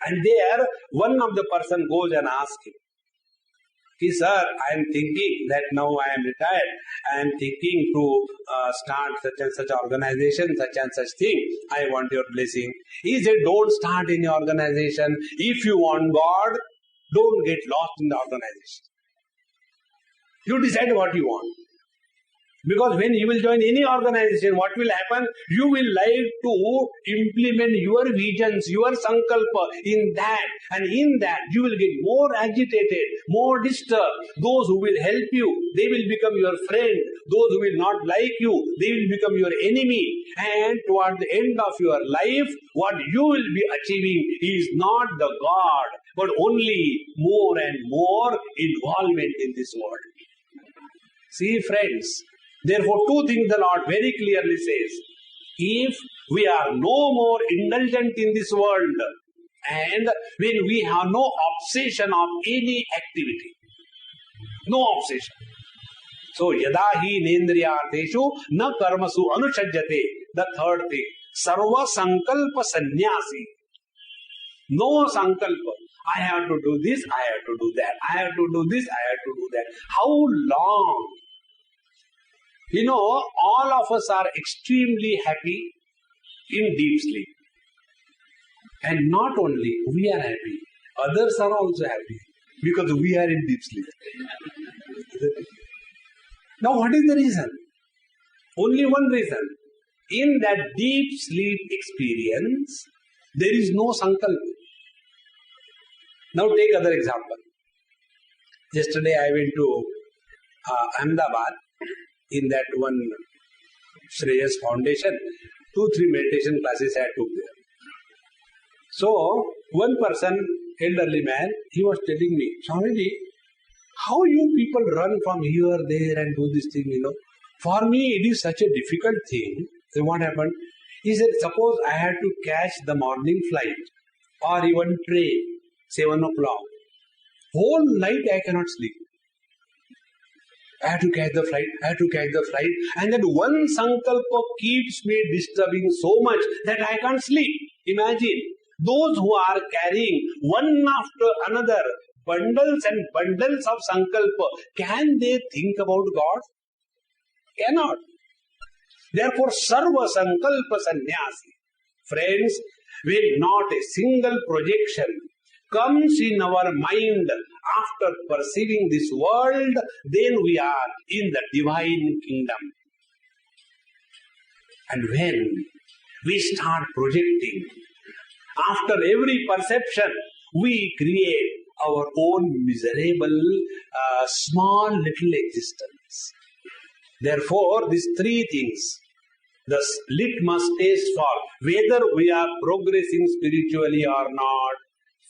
And there, one of the person goes and asks him, sir, I am thinking that now I am retired, I am thinking to start such and such organization, such and such thing. I want your blessing. He said, don't start any organization. If you want God, don't get lost in the organization. You decide what you want. Because when you will join any organization, what will happen? You will like to implement your visions, your sankalpa in that. And in that, you will get more agitated, more disturbed. Those who will help you, they will become your friend. Those who will not like you, they will become your enemy. And toward the end of your life, what you will be achieving is not the God, but only more and more involvement in this world. See, friends, therefore two things the Lord very clearly says. If we are no more indulgent in this world, and when we have no obsession of any activity, no obsession. So, yada hi nendriyateshu na karmasu anushajyate. The third thing, sarva sankalpa sannyasi. No sankalpa. I have to do this, I have to do that. I have to do this, I have to do that. How long? You know, all of us are extremely happy in deep sleep. And not only we are happy, others are also happy because we are in deep sleep. Now what is the reason? Only one reason. In that deep sleep experience, there is no sankalpa. Now take other example. Yesterday I went to Ahmedabad in that one Shreyas Foundation. 2-3 meditation classes I took there. So one person, elderly man, he was telling me, Swamiji, how you people run from here, there and do this thing, you know. For me it is such a difficult thing. So what happened? He said, suppose I had to catch the morning flight or even train, 7 o'clock. Whole night I cannot sleep. I have to catch the flight, and that one sankalpa keeps me disturbing so much that I can't sleep. Imagine, those who are carrying one after another bundles and bundles of sankalpa, can they think about God? Cannot. Therefore, sarva sankalpa sannyasi. Friends, when not a single projection comes in our mind after perceiving this world, then we are in the divine kingdom. And when we start projecting, after every perception, we create our own miserable, small little existence. Therefore, these three things, the litmus test for whether we are progressing spiritually or not.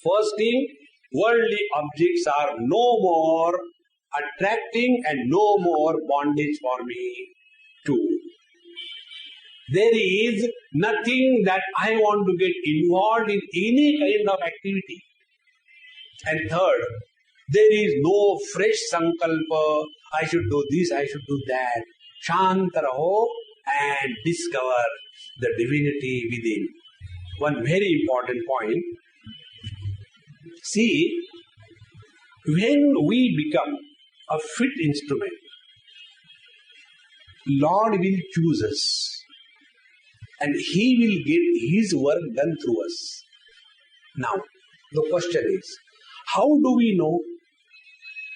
First thing, worldly objects are no more attracting and no more bondage for me. 2. There is nothing that I want to get involved in any kind of activity. And third, there is no fresh sankalpa, I should do this, I should do that. Shanta raho and discover the divinity within. One very important point. See, when we become a fit instrument, Lord will choose us and He will get His work done through us. Now, the question is, how do we know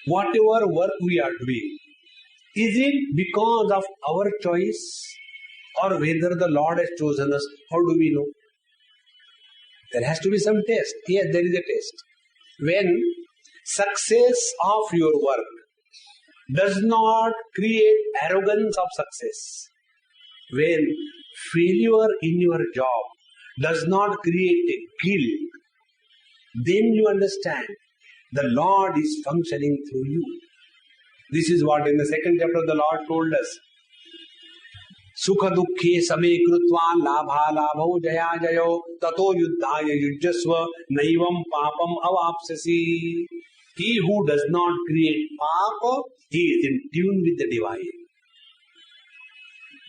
whatever work we are doing? Is it because of our choice or whether the Lord has chosen us? How do we know? There has to be some test. Yes, there is a test. When success of your work does not create arrogance of success, when failure in your job does not create a guilt, then you understand the Lord is functioning through you. This is what in the second chapter the Lord told us. Sukha dukkhe same krutva labha labho jaya jayo tato yuddhaya yujjasva naivam papam avapsasi. He who does not create papa, he is in tune with the divine.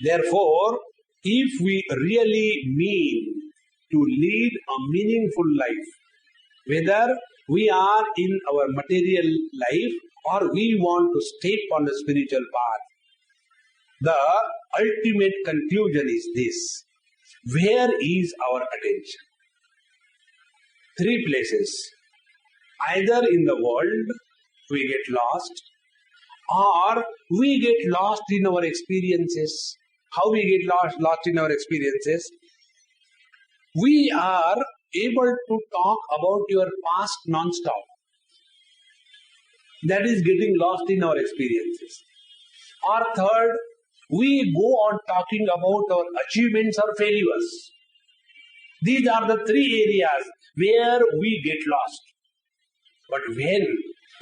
Therefore, if we really mean to lead a meaningful life, whether we are in our material life or we want to step on the spiritual path, the ultimate conclusion is this. Where is our attention? 3 places. Either in the world, we get lost, or we get lost in our experiences. How we get lost in our experiences? We are able to talk about your past non-stop. That is getting lost in our experiences. Or third, we go on talking about our achievements or failures. These are the 3 areas where we get lost. But when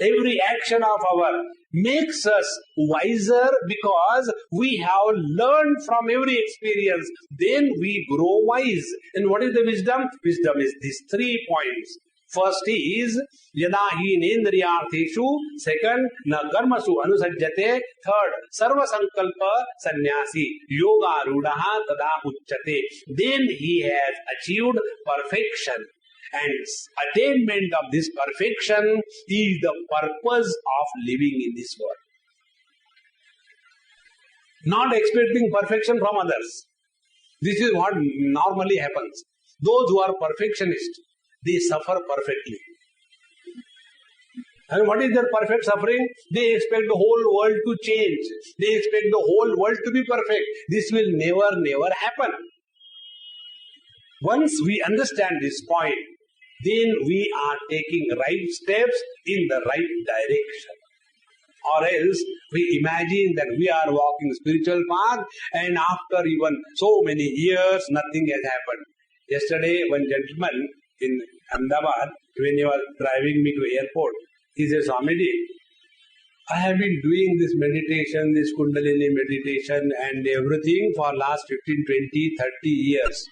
every action of ours makes us wiser because we have learned from every experience, then we grow wise. And what is the wisdom? Wisdom is these 3 points. First is yada hi nendriyartheshu. Second, na karmasu anusajjate. Third, sarva sankalpa sannyasi yoga rudaha tada uchyate. Then he has achieved perfection. And attainment of this perfection is the purpose of living in this world. Not expecting perfection from others. This is what normally happens. Those who are perfectionists, they suffer perfectly. And what is their perfect suffering? They expect the whole world to change. They expect the whole world to be perfect. This will never happen. Once we understand this point, then we are taking right steps in the right direction. Or else we imagine that we are walking spiritual path and after even so many years nothing has happened. Yesterday one gentleman in Ahmedabad, when he was driving me to airport, he said, Swamiji, I have been doing this meditation, this Kundalini meditation and everything for last 15, 20, 30 years.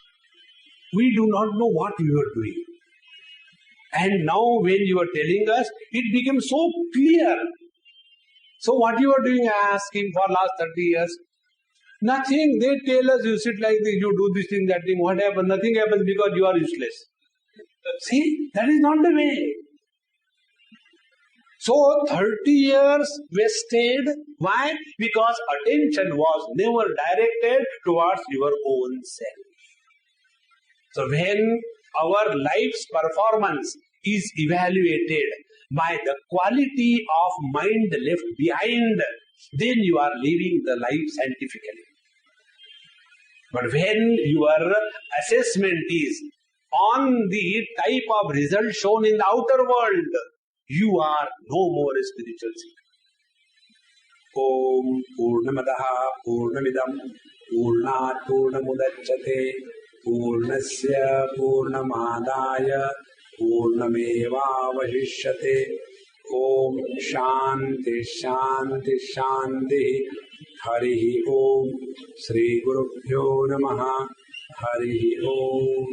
We do not know what we were doing. And now when you are telling us, it became so clear. So what you are doing, I asked him for last 30 years. Nothing. They tell us you sit like this, you do this thing, that thing. What happens? Nothing happens because you are useless. See, that is not the way. So 30 years wasted. Why? Because attention was never directed towards your own self. So when our life's performance is evaluated by the quality of mind left behind, then you are living the life scientifically. But when your assessment is on the type of result shown in the outer world, you are no more a spiritual seeker. Om Purnamadaha Purnamidam Purnat Purnamudachyate Purnasya Purnamadaya Purnamevavashishyate. Om Shanti Shanti Shanti. Harihi Om. Sri Gurubhyo Namaha. Harihi Om.